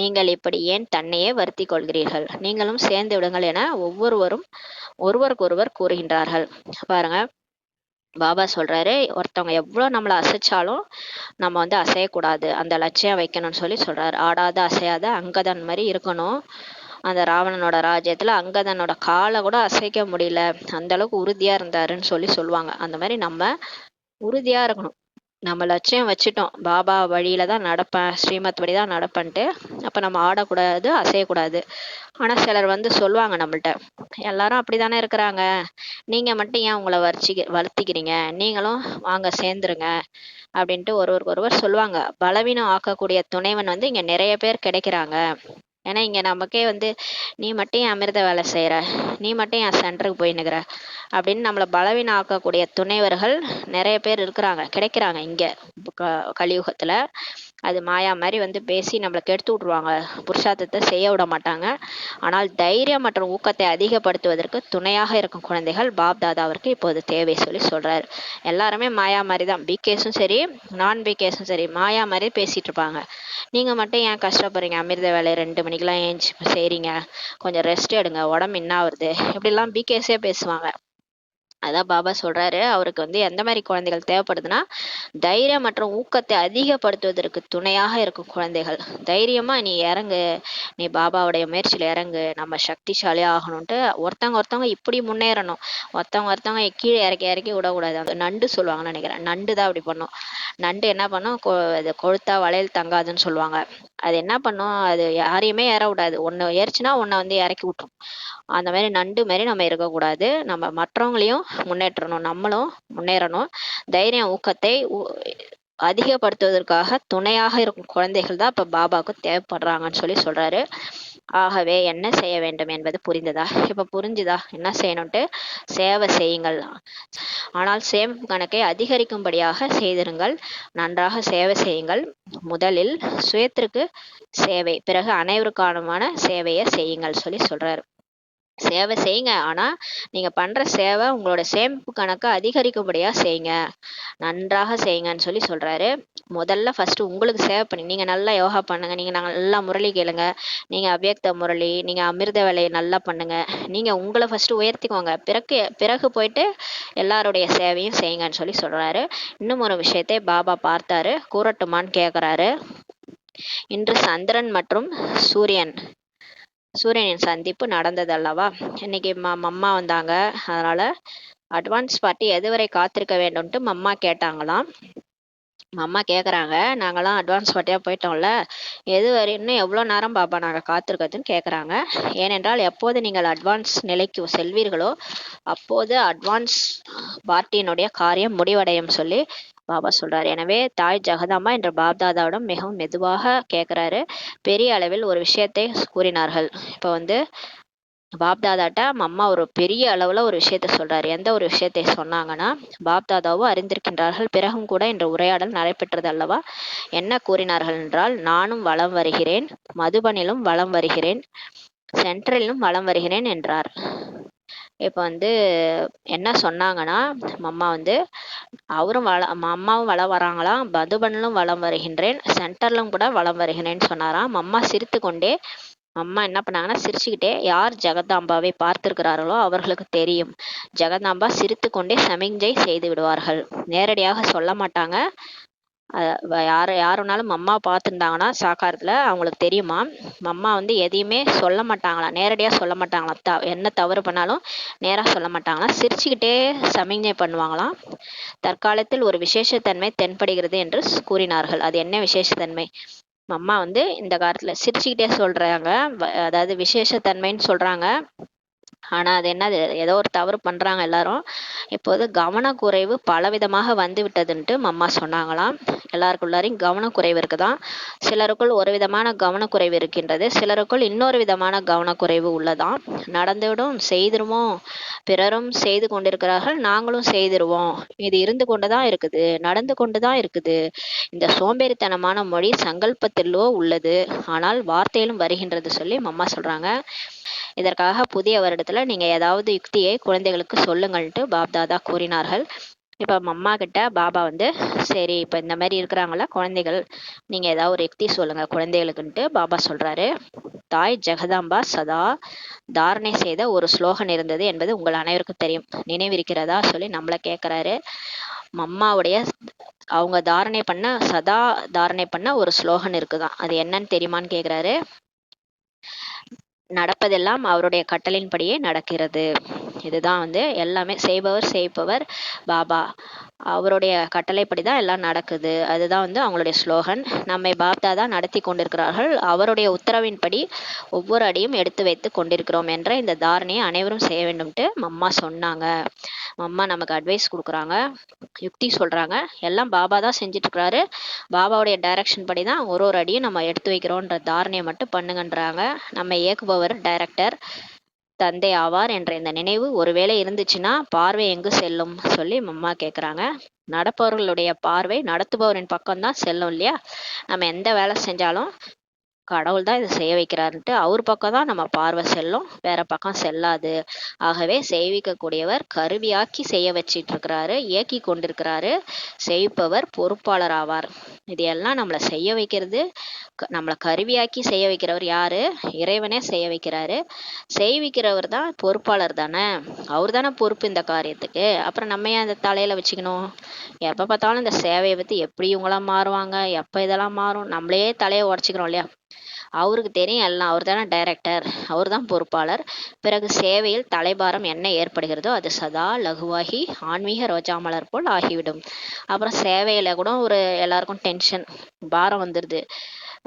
நீங்கள் இப்படி ஏன் தன்னையே வருத்தி கொள்கிறீர்கள், நீங்களும் சேர்ந்து விடுங்கள் என ஒவ்வொருவரும் ஒருவருக்கொருவர் கூறுகின்றார்கள். பாருங்க, பாபா சொல்றாரு, ஒருத்தவங்க எவ்வளவு நம்மளை அசைச்சாலும் நம்ம வந்து அசையக்கூடாது, அந்த லட்சியம் வைக்கணும்னு சொல்லி சொல்றாரு. ஆடாத அசையாத அங்கதன் மாதிரி இருக்கணும். அந்த ராவணனோட ராஜ்யத்துல அங்கதனோட காலை கூட அசைக்க முடியல, அந்த அளவுக்கு உறுதியா இருந்தாருன்னு சொல்லி சொல்லுவாங்க. அந்த மாதிரி நம்ம உறுதியா இருக்கணும். நம்ம லட்சியம் வச்சுட்டோம், பாபா வழியில தான் நடப்பேன், ஸ்ரீமத் படி தான் நடப்பேன்ட்டு, அப்ப நம்ம ஆடக்கூடாது, அசையக்கூடாது. ஆனா சிலர் வந்து சொல்லுவாங்க நம்மள்ட்ட, எல்லாரும் அப்படித்தானே இருக்கிறாங்க, நீங்க மட்டும் ஏன் உங்களை வருத்திக்கிறீங்க, நீங்களும் வாங்க சேர்ந்துருங்க அப்படின்ட்டு ஒருவருக்கு ஒருவர் சொல்லுவாங்க. பலவீனம் ஆக்கக்கூடிய துணைவன் வந்து இங்க நிறைய பேர் கிடைக்கிறாங்க. ஏன்னா இங்க நமக்கே வந்து நீ மட்டும் ஏன் அமிர்த வேலை செய்யற, நீ மட்டும் ஏன் சென்டருக்கு போயின்னுக்கிற அப்படின்னு நம்மளை பலவீனம் ஆக்கக்கூடிய துணைவர்கள் நிறைய பேர் இருக்கிறாங்க, கிடைக்கிறாங்க இங்க கலியுகத்துல. அது மாயா மாதிரி வந்து பேசி நம்மளை கெடுத்து விட்ருவாங்க, புருஷார்த்தத்தை செய்ய விட மாட்டாங்க. ஆனால் தைரியம் மற்றும் ஊக்கத்தை அதிகப்படுத்துவதற்கு துணையாக இருக்கும் குழந்தைகள் பாப் தாதாவிற்கு இப்போது தேவை சொல்லி சொல்றாரு. எல்லாருமே மாயா மாதிரி தான், பிகேஸும் சரி நான் பிகேஸும் சரி மாயா மாதிரி பேசிட்டு இருப்பாங்க. நீங்க மட்டும் ஏன் கஷ்டப்படுறீங்க, அமிர்த வேலை 2 மணிக்கெல்லாம் ஏஞ்சி செய்றீங்க, கொஞ்சம் ரெஸ்ட் எடுங்க, உடம்பு என்ன ஆகுது, இப்படிலாம் பிகேஸே பேசுவாங்க. அதான் பாபா சொல்றாரு, அவருக்கு வந்து எந்த மாதிரி குழந்தைகள் தேவைப்படுதுன்னா, தைரியம் மற்றும் ஊக்கத்தை அதிகப்படுத்துவதற்கு துணையாக இருக்கும் குழந்தைகள். தைரியமா நீ இறங்கு, நீ பாபாவுடைய முயற்சியில இறங்கு, நம்ம சக்திசாலி ஆகணும்ட்டு ஒருத்தவங்க இப்படி முன்னேறணும். ஒருத்தவங்க கீழே இறக்கி இறக்கி விடக்கூடாது. அந்த நண்டு சொல்லுவாங்கன்னு நினைக்கிறேன், நண்டு தான் அப்படி பண்ணும். நண்டு என்ன பண்ணும், கொழுத்தா வளையல் தங்காதுன்னு சொல்லுவாங்க. அது என்ன பண்ணும், அது யாரையுமே ஏற விடாது, ஒன்னு ஏறிச்சுன்னா ஒன்ன வந்து இறக்கி விட்டுரும். அந்த மாதிரி நண்டு மாதிரி நம்ம இருக்கக்கூடாது, நம்ம மற்றவங்களையும் முன்னேற்றணும், நம்மளும் முன்னேறணும். தைரியம் ஊக்கத்தை அதிகப்படுத்துவதற்காக துணையாக இருக்கும் குழந்தைகள் தான் இப்ப பாபாவுக்கு தேவைப்படுறாங்கன்னு சொல்லி சொல்றாரு. ஆகவே என்ன செய்ய வேண்டும் என்பது புரிந்ததா? இப்ப புரிஞ்சுதா என்ன செய்யணும்ட்டு? சேவை செய்யுங்கள், ஆனால் சேமிப்பு கணக்கை அதிகரிக்கும்படியாக செய்திருங்கள். நன்றாக சேவை செய்யுங்கள். முதலில் சுயத்திற்கு சேவை, பிறகு அனைவருக்கானமான சேவையை செய்யுங்கள் சொல்லி சொல்றாரு. சேவை செய்யுங்க, ஆனா நீங்க பண்ற சேவை உங்களோட சேமிப்பு கணக்கை அதிகரிக்கும்படியா செய்யுங்க, நன்றாக செய்யுங்கன்னு சொல்லி சொல்றாரு. முதல்ல ஃபர்ஸ்ட் உங்களுக்கு சேவை பண்ணி, நீங்க நல்லா யோகா பண்ணுங்க, நீங்க நல்லா முரளி கேளுங்க, நீங்க அவ்யக்த முரளி, நீங்க அமிர்த வேலையை நல்லா பண்ணுங்க, நீங்க உங்களை ஃபர்ஸ்ட் உயர்த்திக்கோங்க, பிறகு போயிட்டு எல்லாருடைய சேவையும் செய்யுங்கன்னு சொல்லி சொல்றாரு. இன்னும் ஒரு விஷயத்தை பாபா பார்த்தாரு, கூறட்டுமான்னு கேக்குறாரு. இன்று சந்திரன் மற்றும் சூரியனின் சந்திப்பு நடந்தது அல்லவா. இன்னைக்கு மம்மா வந்தாங்க, அதனால அட்வான்ஸ் பார்ட்டி எதுவரை காத்திருக்க வேண்டும்ட்டு மம்மா கேட்டாங்களாம். அம்மா கேட்குறாங்க, நாங்களாம் அட்வான்ஸ் பார்ட்டியாக போயிட்டோம்ல, எது வரை இன்னும் எவ்வளோ நேரம் பாபா நாங்கள் காத்திருக்கிறதுன்னு கேட்குறாங்க. ஏனென்றால் எப்போது நீங்கள் அட்வான்ஸ் நிலைக்கு செல்வீர்களோ அப்போது அட்வான்ஸ் பார்ட்டியினுடைய காரியம் முடிவடையும் சொல்லி பாபா சொல்றாரு. எனவே தாய் ஜெகதாம்பா என்ற பாப்தாதாவிடம் மிகவும் மெதுவாக கேட்குறாரு. பெரிய அளவில் ஒரு விஷயத்தை கூறினார்கள். இப்போ வந்து பாப்தாதாட்ட அம்மா ஒரு பெரிய அளவில் ஒரு விஷயத்த சொல்றாரு. எந்த ஒரு விஷயத்தை சொன்னாங்கன்னா, பாப்தாதாவும் அறிந்திருக்கின்றார்கள், பிறகும் கூட என்ற உரையாடல் நடைபெற்றது அல்லவா. என்ன கூறினார்கள் என்றால், நானும் வலம் வருகிறேன், மதுபனிலும் வலம் வருகிறேன், சென்ட்ரலிலும் வலம் வருகிறேன் என்றார். இப்போ வந்து என்ன சொன்னாங்கன்னா, அம்மா வந்து அவரும் அம்மாவும் வலம் வராங்களாம், மதுபனிலும் வலம் வருகின்றேன், சென்டர்லும் கூட வலம் வருகிறேன்னு சொன்னாராம். அம்மா சிரித்து கொண்டே அம்மா என்ன பண்ணாங்கன்னா சிரிச்சுக்கிட்டே, யார் ஜெகதாம்பாவை பார்த்திருக்கிறார்களோ அவர்களுக்கு தெரியும், ஜெகதாம்பா சிரித்து கொண்டே சமிஞ்சை செய்து விடுவார்கள், நேரடியாக சொல்ல மாட்டாங்க. யாருனாலும் அம்மா பார்த்துருந்தாங்கன்னா சாக்காரத்தில் அவங்களுக்கு தெரியுமா, அம்மா வந்து எதையுமே சொல்ல மாட்டாங்களாம், நேரடியாக சொல்ல மாட்டாங்களாம். என்ன தவறு பண்ணாலும் நேராக சொல்ல மாட்டாங்களாம், சிரிச்சுக்கிட்டே சமிஞ்சை பண்ணுவாங்களாம். தற்காலத்தில் ஒரு விசேஷத்தன்மை தென்படுகிறது என்று கூறினார்கள். அது என்ன விசேஷத்தன்மை? அம்மா வந்து இந்த காலத்துல சிரிச்சுக்கிட்டே சொல்றாங்க, அதாவது விசேஷத்தன்மைன்னு சொல்றாங்க. ஆனா அது என்னது, ஏதோ ஒரு தவறு பண்றாங்க எல்லாரும். இப்போது கவனக்குறைவு பலவிதமாக வந்து விட்டதுன்ட்டு அம்மா சொன்னாங்களாம். எல்லாருக்குள்ளாரையும் கவனக்குறைவு இருக்குதான். சிலருக்குள் ஒரு விதமான கவனக்குறைவு இருக்கின்றது, சிலருக்குள் இன்னொரு விதமான கவனக்குறைவு உள்ளதாம். நடந்துவிடும், செய்திருவோம், பிறரும் செய்து கொண்டிருக்கிறார்கள், நாங்களும் செய்திருவோம், இது இருந்து கொண்டுதான் இருக்குது, நடந்து கொண்டுதான் இருக்குது. இந்த சோம்பேறித்தனமான மொழி சங்கல்பத்திலோ உள்ளது, ஆனால் வார்த்தையிலும் வருகின்றது சொல்லி அம்மா சொல்றாங்க. இதற்காக புதிய வருடத்துல நீங்க ஏதாவது யுக்தியை குழந்தைகளுக்கு சொல்லுங்கள்ட்டு பாப்தாதா கூறினார்கள். இப்ப அம்மா கிட்ட பாபா வந்து, சரி இப்ப இந்த மாதிரி இருக்கிறாங்களா குழந்தைகள், நீங்க ஏதாவது ஒரு யுக்தி சொல்லுங்க குழந்தைகளுக்குன்ட்டு பாபா சொல்றாரு. தாய் ஜெகதாம்பா சதா தாரணை செய்த ஒரு ஸ்லோகன் இருந்தது என்பது உங்கள் அனைவருக்கும் தெரியும், நினைவிருக்கிறதா சொல்லி நம்மள கேட்கிறாரு. அம்மாவுடைய அவங்க சதா தாரணை பண்ண ஒரு ஸ்லோகன் இருக்குதான், அது என்னன்னு தெரியுமான்னு கேக்குறாரு. நடப்பதெல்லாம் அவருடைய கட்டளையின்படியே நடக்கிறது. இதுதான் வந்து எல்லாமே செய்பவர் பாபா, அவருடைய கட்டளைப்படி தான் எல்லாம் நடக்குது. அதுதான் வந்து அவங்களுடைய ஸ்லோகன். நம்மை பாப்தாதா நடத்தி கொண்டிருக்கிறார்கள், அவருடைய உத்தரவின்படி ஒவ்வொரு அடியும் எடுத்து வைத்து கொண்டிருக்கிறோம் என்ற இந்த தாரணையை அனைவரும் செய்ய வேண்டும்ட்டு அம்மா சொன்னாங்க. அம்மா நமக்கு அட்வைஸ் கொடுக்குறாங்க, யுக்தி சொல்றாங்க. எல்லாம் பாபா தான் செஞ்சுட்டு இருக்கிறாரு, பாபாவுடைய டைரக்ஷன் படி தான் ஒரு ஒரு அடியும் நம்ம எடுத்து வைக்கிறோன்ற தாரணையை மட்டும் பண்ணுங்கன்றாங்க. நம்ம இயக்குபவர் டைரக்டர் தந்தை ஆவார் என்ற இந்த நினைவு ஒருவேளை இருந்துச்சுன்னா பார்வை எங்கு செல்லும் சொல்லி அம்மா கேட்குறாங்க. நடப்பவர்களுடைய பார்வை நடத்துபவரின் பக்கம்தான் செல்லும் இல்லையா. நம்ம எந்த வேலை செஞ்சாலும் கடவுள் தான் இதை செய்ய வைக்கிறாருன்ட்டு அவர் பக்கம் தான் நம்ம பார்வை செல்லும், வேற பக்கம் செல்லாது. ஆகவே செய்விக்கக்கூடியவர் கருவியாக்கி செய்ய வச்சிட்டு இருக்கிறாரு, இயக்கி கொண்டிருக்கிறாரு. செய்ப்பவர் பொறுப்பாளர் ஆவார். இது எல்லாம் நம்மளை செய்ய வைக்கிறது, நம்மளை கருவியாக்கி செய்ய வைக்கிறவர் யாரு, இறைவனே செய்ய வைக்கிறாரு. செய்விக்கிறவர் தான் பொறுப்பாளர் தானே, அவர் தானே பொறுப்பு இந்த காரியத்துக்கு. அப்புறம் நம்ம ஏன் அந்த தலையில வச்சுக்கணும். எப்ப பார்த்தாலும் இந்த சேவையை பத்தி எப்படி இவங்களாம் மாறுவாங்க, எப்ப இதெல்லாம் மாறும், நம்மளே தலையை உடச்சிக்கிறோம் இல்லையா. அவருக்கு தெரியும் எல்லாம், அவர் தானே டைரக்டர், அவர் தான் பொறுப்பாளர். பிறகு சேவையில் தலைபாரம் என்ன ஏற்படுகிறதோ அது சதா லகுவாகி ஆன்மீக ரோஜாமலர் போல் ஆகிவிடும். அப்புறம் சேவையில கூட ஒரு எல்லாருக்கும் டென்ஷன் பாரம் வந்துடுது.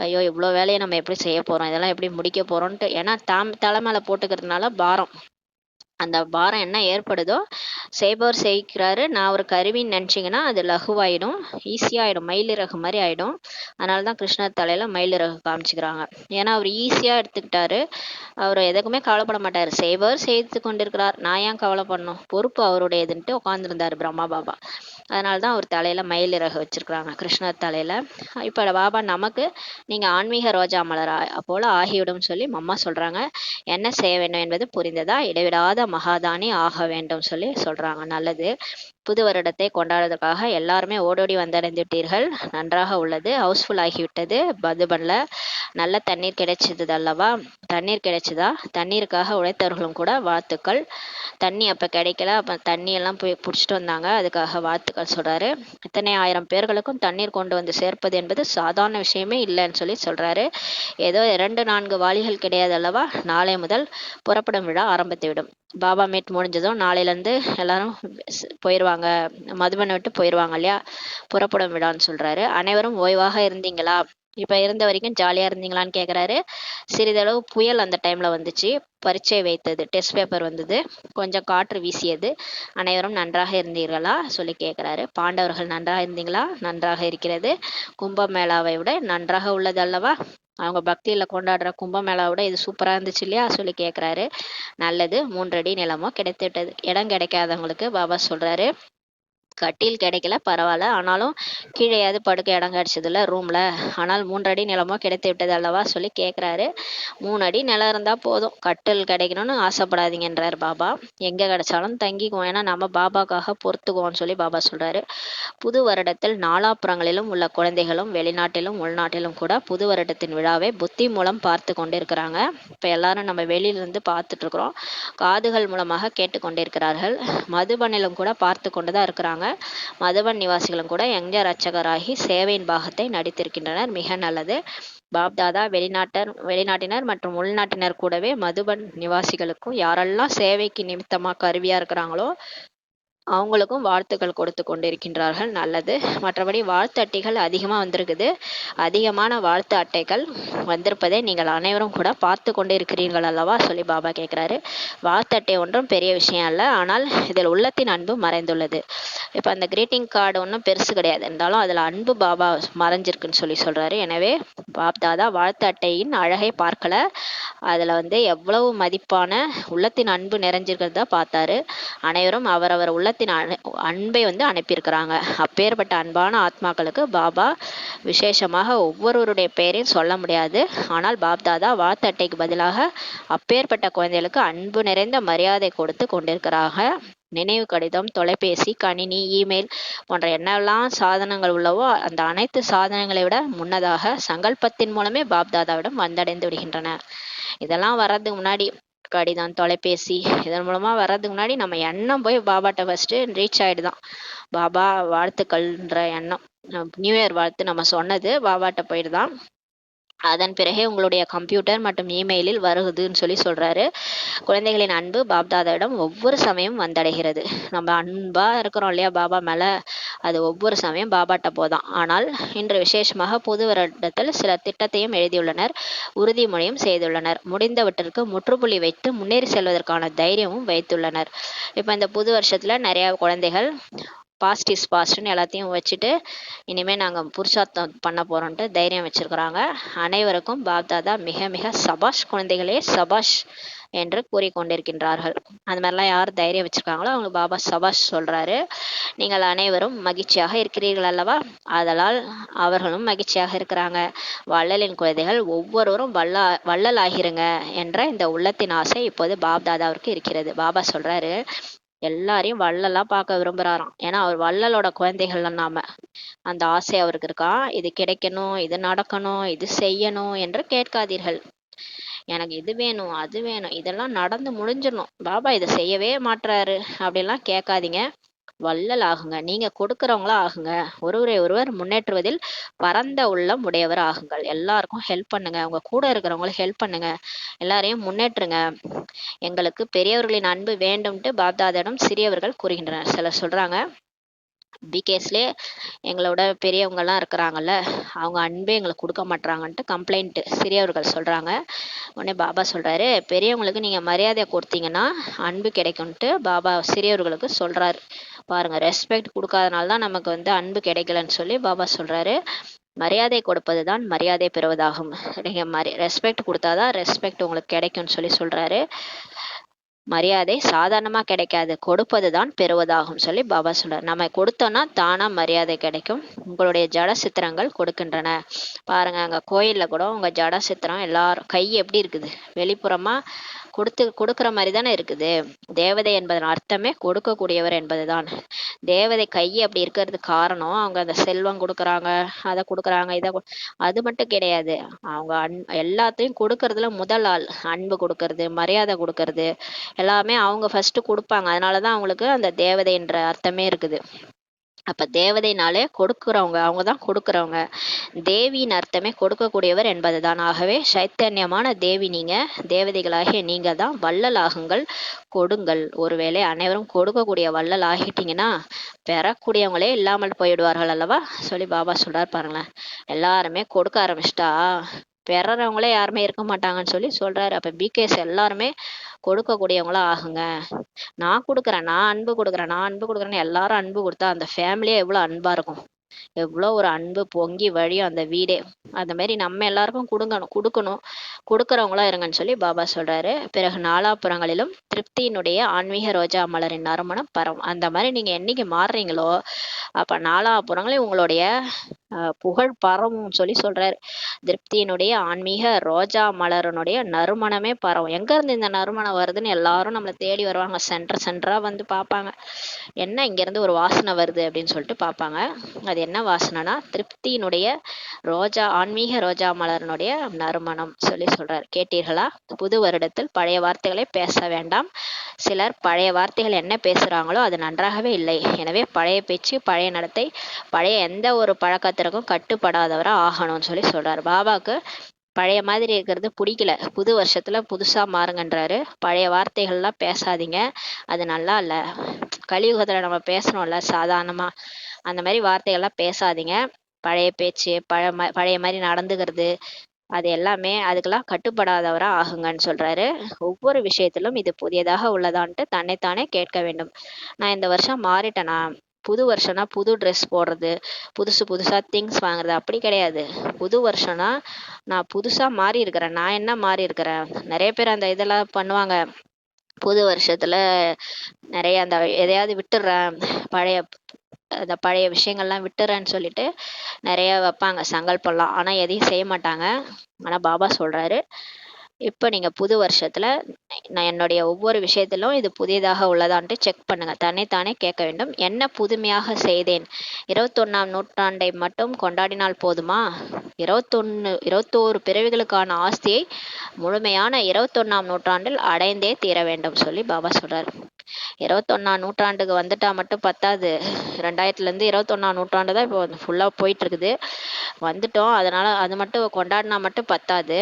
ஐயோ இவ்வளோ வேலையை நம்ம எப்படி செய்ய போறோம், இதெல்லாம் எப்படி முடிக்க போறோம்ட்டு. ஏன்னா தலைமையில போட்டுக்கிறதுனால பாரம், அந்த பாரம் என்ன ஏற்படுதோ செய்பவர் செய்கிறாரு, நான் ஒரு கருவின்னு நினச்சிங்கன்னா அது லகுவாயிடும், ஈஸியாகிடும், மயிலிறகு மாதிரி ஆகிடும். அதனால தான் கிருஷ்ணர் தலையில் மயிலிறகு காமிச்சிக்கிறாங்க. ஏன்னா அவர் ஈஸியாக எடுத்துக்கிட்டாரு, அவர் எதுக்குமே கவலைப்பட மாட்டார். செய்பவர் செய்து கொண்டிருக்கிறார், நான் ஏன் கவலைப்படணும், பொறுப்பு அவருடையதுன்ட்டு உட்காந்துருந்தார் பிரம்மா பாபா. அதனால தான் அவர் தலையில் மயிலிறகு வச்சிருக்கிறாங்க கிருஷ்ணர் தலையில். இப்போ பாபா நமக்கு நீங்கள் ஆன்மீக ரோஜா மலர் போல ஆகிவிடும் சொல்லி அம்மா சொல்கிறாங்க. என்ன செய்ய வேண்டும் என்பது புரிந்ததா, இடைவிடாத மகாதானி ஆக வேண்டும் சொல்லி சொல்றாங்க. நல்லது. புது வருடத்தை கொண்டாடுவதற்காக எல்லாருமே ஓடோடி வந்தடைந்து விட்டீர்கள், நன்றாக உள்ளது. ஹவுஸ்ஃபுல் ஆகிவிட்டது மதுபன்ல. நல்ல தண்ணீர் கிடைச்சது அல்லவா. தண்ணீர் கிடைச்சதா, தண்ணீருக்காக உழைத்தவர்களும் கூட வாழ்த்துக்கள். தண்ணி அப்போ கிடைக்கல, அப்போ தண்ணியெல்லாம் போய் பிடிச்சிட்டு வந்தாங்க, அதுக்காக வாழ்த்துக்கள் சொல்கிறாரு. இத்தனை 1000 பேர்களுக்கும் தண்ணீர் கொண்டு வந்து சேர்ப்பது என்பது சாதாரண விஷயமே இல்லைன்னு சொல்கிறாரு. ஏதோ 2-4 வாளிகள் கிடையாது அல்லவா, நாளை முதல் புறப்படும் விழா ஆரம்பித்துவிடும். பாபா மீட் முடிஞ்சதும் நாளையிலேருந்து எல்லாரும் போயிடுவாங்க, மதுபனை விட்டு போயிடுவாங்க இல்லையா, புறப்படும் விழான்னு சொல்கிறாரு. அனைவரும் ஓய்வாக இருந்தீங்களா, இப்போ இருந்த வரைக்கும் ஜாலியாக இருந்தீங்களான்னு கேட்குறாரு. சிறிதளவு புயல் அந்த டைமில் வந்துச்சு, பரீட்சை வைத்தது, டெஸ்ட் பேப்பர் வந்தது, கொஞ்சம் காற்று வீசியது. அனைவரும் நன்றாக இருந்தீர்களா சொல்லி கேட்குறாரு. பாண்டவர்கள் நன்றாக இருந்தீங்களா, நன்றாக இருக்கிறது, கும்பமேளாவை விட நன்றாக உள்ளது அல்லவா, அவங்க பக்தியில் கொண்டாடுற கும்பமேளாவோட இது சூப்பராக இருந்துச்சு இல்லையா சொல்லி கேட்குறாரு. நல்லது, 3 அடி நிலமோ கிடைத்துவிட்டது. இடம் கிடைக்காதவங்களுக்கு பாபா சொல்கிறாரு, கட்டில் கிடைக்கல பரவாயில்ல, ஆனாலும் கீழேயாவது படுக்க இடம் கிடச்சதில்ல ரூமில், ஆனால் 3 அடி நிலமோ கிடைத்து விட்டது அல்லவா சொல்லி கேட்குறாரு. 3 அடி நிலம் இருந்தால் போதும், கட்டில் கிடைக்கணும்னு ஆசைப்படாதீங்கன்றார் பாபா. எங்கே கிடைச்சாலும் தங்கிக்குவோம், ஏன்னா நம்ம பாபாக்காக பொறுத்துக்குவோம்னு சொல்லி பாபா சொல்கிறாரு. புது வருடத்தில் நாலாப்புறங்களிலும் உள்ள குழந்தைகளும் வெளிநாட்டிலும் உள்நாட்டிலும் கூட புது வருடத்தின் விழாவை புத்தி மூலம் பார்த்து கொண்டிருக்கிறாங்க. இப்போ எல்லாரும் நம்ம வெளியிலிருந்து பார்த்துட்ருக்குறோம், காதுகள் மூலமாக கேட்டுக்கொண்டிருக்கிறார்கள். மதுபனிலும் கூட பார்த்து கொண்டு தான் இருக்கிறாங்க. மதுபன் நிவாசிகளும் கூட யங்க ரட்சகராகி சேவையின் பாகத்தை நடித்திருக்கின்றனர். மிக நல்லது. பாப்தாதா வெளிநாட்டினர் மற்றும் உள்நாட்டினர் கூடவே மதுபன் நிவாசிகளுக்கும் யாரெல்லாம் சேவைக்கு நிமித்தமாக கருவியாக இருக்கிறாங்களோ அவங்களுக்கும் வாழ்த்துக்கள் கொடுத்து கொண்டிருக்கின்றார்கள். நல்லது. மற்றபடி வாழ்த்து அட்டைகள் அதிகமாக வந்திருக்குது. அதிகமான வாழ்த்து அட்டைகள் வந்திருப்பதை நீங்கள் அனைவரும் கூட பார்த்து கொண்டு இருக்கிறீர்கள் அல்லவா சொல்லி பாபா கேட்குறாரு. வாழ்த்து அட்டை ஒன்றும் பெரிய விஷயம் அல்ல, ஆனால் இதில் உள்ளத்தின் அன்பு மறைந்துள்ளது. இப்போ அந்த கிரீட்டிங் கார்டு ஒன்றும் பெருசு கிடையாது, இருந்தாலும் அதில் அன்பு பாபா மறைஞ்சிருக்குன்னு சொல்கிறாரு. எனவே பாப்தாதா வாழ்த்து அட்டையின் அழகை பார்க்கல, அதில் எவ்வளவு மதிப்பான உள்ளத்தின் அன்பு நிறைஞ்சிருக்கிறத பார்த்தாரு. அனைவரும் அவரவர் உள்ளத்தின் அன்பை அனுப்பியிருக்கிறாங்க. அப்பேற்பட்ட அன்பான ஆத்மாக்களுக்கு பாபா விசேஷமாக ஒவ்வொருவருடைய பெயரையும் சொல்ல முடியாது, ஆனால் பாப்தாதா வாழ்த்து அட்டைக்கு பதிலாக அப்பேற்பட்ட குழந்தைகளுக்கு அன்பு நிறைந்த மரியாதை கொடுத்து கொண்டிருக்கிறாங்க. நினைவு கடிதம், தொலைபேசி, கணினி, இமெயில் போன்ற என்னெல்லாம் சாதனங்கள் உள்ளவோ அந்த அனைத்து சாதனங்களை விட முன்னதாக சங்கல்பத்தின் மூலமே பாப்தாதாவிடம் வந்தடைந்து விடுகின்றன. இதெல்லாம் வர்றதுக்கு முன்னாடி, கடிதம், தொலைபேசி இதன் மூலமா வர்றதுக்கு முன்னாடி நம்ம எண்ணம் போய் பாபாட்ட ஃபர்ஸ்ட் ரீச் ஆயிடுதான். பாபா வாழ்த்துக்கள்ன்ற எண்ணம், நியூ இயர் வாழ்த்து நம்ம சொன்னது பாபாட்ட போயிடுதான். அதன் பிறகே உங்களுடைய கம்ப்யூட்டர் மற்றும் இமெயிலில் வருகுதுன்னு சொல்கிறாரு. குழந்தைகளின் அன்பு பாப்தாதாவிடம் ஒவ்வொரு சமயம் வந்தடைகிறது. நம்ம அன்பாக இருக்கிறோம் இல்லையா பாபா மேலே, அது ஒவ்வொரு சமயம் பாபாட்ட போதான். ஆனால் இன்று விசேஷமாக புது வருடத்தில் சில திட்டத்தையும் எழுதியுள்ளனர், உறுதிமொழியும் செய்துள்ளனர், முடிந்தவற்றிற்கு முற்றுப்புள்ளி வைத்து முன்னேறி செல்வதற்கான தைரியமும் வைத்துள்ளனர். இப்போ இந்த புது வருஷத்தில் நிறையா குழந்தைகள் பாஸ்ட் இஸ் பாஸ்ட்னு எல்லாத்தையும் வச்சுட்டு இனிமேல் நாங்கள் புருஷார்த்தம் பண்ண போகிறோன்ட்டு தைரியம் வச்சுருக்குறாங்க. அனைவருக்கும் பாப்தாதா மிக மிக சபாஷ் குழந்தைகளே சபாஷ் என்று கூறிக்கொண்டிருக்கின்றார்கள். அது மாதிரிலாம் யார் தைரியம் வச்சுருக்காங்களோ அவங்க பாபா சபாஷ் சொல்கிறாரு. நீங்கள் அனைவரும் மகிழ்ச்சியாக இருக்கிறீர்கள் அல்லவா, அதனால் அவர்களும் மகிழ்ச்சியாக இருக்கிறாங்க. வள்ளலின் குழந்தைகள் ஒவ்வொருவரும் வள்ளல் ஆகிருங்க என்ற இந்த உள்ளத்தின் ஆசை இப்போது பாப்தாதாவிற்கு இருக்கிறது. பாபா சொல்கிறாரு, எல்லாரையும் வள்ளலாக பார்க்க விரும்புகிறாராம். ஏன்னா அவர் வள்ளலோட குழந்தைகள் நாம. அந்த ஆசை அவருக்கு இருக்கான். இது கிடைக்கணும், இது நடக்கணும், இது செய்யணும் என்று கேட்காதீர்கள். எனக்கு இது வேணும், அது வேணும், இதெல்லாம் நடந்து முடிஞ்சிடணும், பாபா இதை செய்யவே மாட்டுறாரு அப்படிலாம் கேட்காதீங்க. வள்ளல் ஆகுங்க, நீங்க கொடுக்கறவங்களா ஆகுங்க. ஒருவர் முன்னேற்றுவதில் பரந்த உள்ளம் உடையவர் ஆகுங்கள். எல்லாருக்கும் ஹெல்ப் பண்ணுங்க, உங்க கூட இருக்கிறவங்களுக்கு ஹெல்ப் பண்ணுங்க, எல்லாரையும் முன்னேற்றுங்க. எங்களுக்கு பெரியவர்களின் அன்பு வேண்டும்ட்டு பாப்தாதாவிடம் சிறியவர்கள் கூறுகின்றனர். சிலர் சொல்றாங்க, பிகேஸ்லேயே எங்களோட பெரியவங்கெல்லாம் இருக்கிறாங்கல்ல, அவங்க அன்பே எங்களுக்கு கொடுக்க மாட்டுறாங்கன்ட்டு கம்ப்ளைண்ட்டு சிறியவர்கள் சொல்கிறாங்க. உடனே பாபா சொல்கிறாரு, பெரியவங்களுக்கு நீங்கள் மரியாதையை கொடுத்தீங்கன்னா அன்பு கிடைக்கும்ட்டு பாபா சிறியவர்களுக்கு சொல்கிறாரு. பாருங்கள், ரெஸ்பெக்ட் கொடுக்காதனால தான் நமக்கு அன்பு கிடைக்கலன்னு சொல்லி பாபா சொல்கிறாரு. மரியாதை கொடுப்பது தான் மரியாதை பெறுவதாகும். நீங்கள் ரெஸ்பெக்ட் கொடுத்தாதான் ரெஸ்பெக்ட் உங்களுக்கு கிடைக்கும்னு சொல்கிறாரு. மரியாதை சாதாரணமாக கிடைக்காது, கொடுப்பது தான் பெறுவதாகும் சொல்லி பாபா சொல்றார். நம்ம கொடுத்தோன்னா தானா மரியாதை கிடைக்கும். உங்களுடைய ஜட சித்திரங்கள் கொடுக்கின்றன. பாருங்க, அங்கே கோயிலில் கூட உங்கள் ஜட சித்திரம் எல்லாரும் கை எப்படி இருக்குது, வெளிப்புறமா கொடுக்குற மாதிரி தானே இருக்குது. தேவதை என்பதன் அர்த்தமே கொடுக்கக்கூடியவர் என்பதுதான். தேவதை கை அப்படி இருக்கிறதுக்கு காரணம் அவங்க அந்த செல்வம் கொடுக்குறாங்க, அதை கொடுக்குறாங்க, அது மட்டும் கிடையாது. அவங்க எல்லாத்தையும் கொடுக்கறதுல முதல் ஆள். அன்பு கொடுக்கறது, மரியாதை கொடுக்கறது எல்லாமே அவங்க ஃபர்ஸ்ட் கொடுப்பாங்க. அதனாலதான் அவங்களுக்கு அந்த தேவதைன்ற அர்த்தமே இருக்குது. அப்ப தேவதைனாலே கொடுக்கிறவங்க, அவங்கதான் கொடுக்கிறவங்க. தேவியின் அர்த்தமே கொடுக்கக்கூடியவர் என்பதுதான். ஆகவே சைத்தன்யமான தேவி நீங்க, தேவதைகளாகிய நீங்க தான் வள்ளல் ஆகுங்கள், கொடுங்கள். ஒருவேளை அனைவரும் கொடுக்கக்கூடிய வள்ளல் ஆகிட்டீங்கன்னா பெறக்கூடியவங்களே இல்லாமல் போயிடுவார்கள் அல்லவா சொல்லி பாபா சொல்றாரு பாருங்களேன். எல்லாருமே கொடுக்க ஆரம்பிச்சிட்டா பெறறவங்களே யாருமே இருக்க மாட்டாங்கன்னு சொல்லி சொல்றாரு. அப்ப பிகேஸ் எல்லாருமே கொடுக்கக்கூடியவங்களா ஆகுங்க. நான் கொடுக்குறேன், நான் அன்பு கொடுக்குறேன், நான் அன்பு கொடுக்குறேன்னு எல்லாரும் அன்பு கொடுத்தா அந்த ஃபேமிலியே எவ்வளவு அன்பா இருக்கும், எவ்வளோ ஒரு அன்பு பொங்கி வழியும் அந்த வீடே. அந்த மாதிரி நம்ம எல்லாருக்கும் கொடுக்கணும், கொடுக்கறவங்களா இருங்கன்னு சொல்லி பாபா சொல்றாரு. பிறகு நாலாபுறங்களிலும் திருப்தியினுடைய ஆன்மீக ரோஜா மலரின் நறுமணம் பரவும். அந்த மாதிரி நீங்க என்னைக்கு மாறுறீங்களோ அப்ப நாலாபுறங்களையும் உங்களுடைய புகழ் பரவும் சொல்லி சொல்றாரு. திருப்தியினுடைய ஆன்மீக ரோஜா மலரனுடைய நறுமணமே பரவும். எங்க இருந்து இந்த நறுமணம் வருதுன்னு எல்லாரும் நம்மளை தேடி வருவாங்க. சென்டரா வந்து பார்ப்பாங்க, என்ன இங்க இருந்து ஒரு வாசனை வருது அப்படின்னு சொல்லிட்டு பார்ப்பாங்க. அது என்ன வாசனைனா திருப்தியினுடைய ஆன்மீக ரோஜா மலரனுடைய நறுமணம் சொல்லி சொல்றாரு. கேட்டீர்களா? புது வருடத்தில் பழைய வார்த்தைகளை பேச வேண்டாம். சிலர் பழைய வார்த்தைகள் என்ன பேசுறாங்களோ அது நன்றாகவே இல்லை. எனவே பழைய பேச்சு, பழைய நடத்தை, பழைய எந்த ஒரு பழக்கத்திற்கும் கட்டுப்படாதவரா ஆகணும்னு சொல்லி சொல்றாரு. பாபாவுக்கு பழைய மாதிரி இருக்கிறது பிடிக்கல. புது வருஷத்துல புதுசா மாறுங்கன்றாரு. பழைய வார்த்தைகள்லாம் பேசாதீங்க, அது நல்லா இல்ல. கலியுகத்துல நம்ம பேசணும்ல சாதாரணமா, அந்த மாதிரி வார்த்தைகள்லாம் பேசாதீங்க. பழைய பேச்சு, பழைய மாதிரி நடந்துக்கிறது, அது எல்லாமே அதுக்கெல்லாம் கட்டுப்படாதவரா ஆகுங்கன்னு சொல்றாரு. ஒவ்வொரு விஷயத்திலும் இது புதியதாக உள்ளதான்ட்டு தன்னைத்தானே கேட்க வேண்டும். நான் இந்த வருஷம் மாறிட்டேனா? புது வருஷம்னா புது ட்ரெஸ் போடுறது, புதுசா திங்ஸ் வாங்குறது அப்படி கிடையாது. புது வருஷம்னா நான் புதுசா மாறி இருக்கிறேன். நான் என்ன மாறி இருக்கிறேன்? நிறைய பேர் அந்த இதெல்லாம் பண்ணுவாங்க. புது வருஷத்துல நிறைய அந்த எதையாவது விட்டுடுறேன், அந்த பழைய விஷயங்கள்லாம் விட்டுறேன்னு சொல்லிட்டு நிறைய வைப்பாங்க சங்கல்பம்லாம். ஆனா எதையும் செய்ய மாட்டாங்க. ஆனா பாபா சொல்றாரு, இப்ப நீங்க புது வருஷத்துல நான் என்னுடைய ஒவ்வொரு விஷயத்திலும் இது புதியதாக உள்ளதான்ட்டு செக் பண்ணுங்க. தன்னைத்தானே கேட்க வேண்டும். என்ன புதுமையாக செய்தேன்? 21ஆம் நூற்றாண்டை மட்டும் கொண்டாடினால் போதுமா? 21 பிறவிகளுக்கான ஆஸ்தியை முழுமையான 21ஆம் நூற்றாண்டில் அடைந்தே தீர வேண்டும் சொல்லி பாபா சொல்றாரு. 21ஆம் நூற்றாண்டுக்கு வந்துட்டா மட்டும் பத்தாது. 2000ல இருந்து 21ஆம் நூற்றாண்டு தான் இப்போ ஃபுல்லா போயிட்டு இருக்குது. வந்துட்டோம், அதனால அது மட்டும் கொண்டாடினா மட்டும் பத்தாது.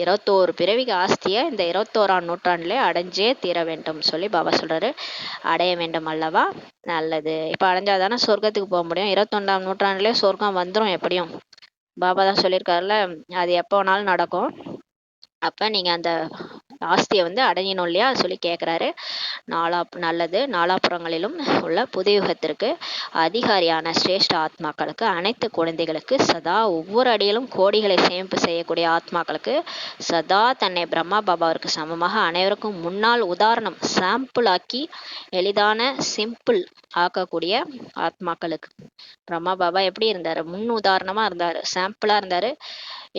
21 பிறவிக்கு ஆஸ்தியை இந்த 21ஆம் நூற்றாண்டுல அடைஞ்சே தீர வேண்டும் சொல்லி பாபா சொல்றாரு. அடைய வேண்டும் அல்லவா? நல்லது. இப்ப அடைஞ்சாதானே சொர்க்கத்துக்கு போக முடியும். 21ஆம் நூற்றாண்டுலயே சொர்க்கம் வந்துடும் எப்படியும். பாபா தான் சொல்லியிருக்காருல, அது எப்போ வேணாலும் நடக்கும். அப்ப நீங்க அந்த ஆஸ்தியை அடையணும் இல்லையா சொல்லி கேட்குறாரு. நல்லது. நாலாபுறங்களிலும் உள்ள புதியுகத்திற்கு அதிகாரியான சிரேஷ்ட ஆத்மாக்களுக்கு, அனைத்து குழந்தைகளுக்கு, சதா ஒவ்வொரு அடியிலும் கோடிகளை சேமிப்பு செய்யக்கூடிய ஆத்மாக்களுக்கு, சதா தன்னை பிரம்மா பாபாவிற்கு சமமாக அனைவருக்கும் முன்னால் உதாரணம் சாம்பிள் ஆக்கி எளிதான சிம்பிள் ஆக்கக்கூடிய ஆத்மாக்களுக்கு. பிரம்மா பாபா எப்படி இருந்தாரு? முன் உதாரணமா இருந்தாரு, சாம்பிளா இருந்தாரு,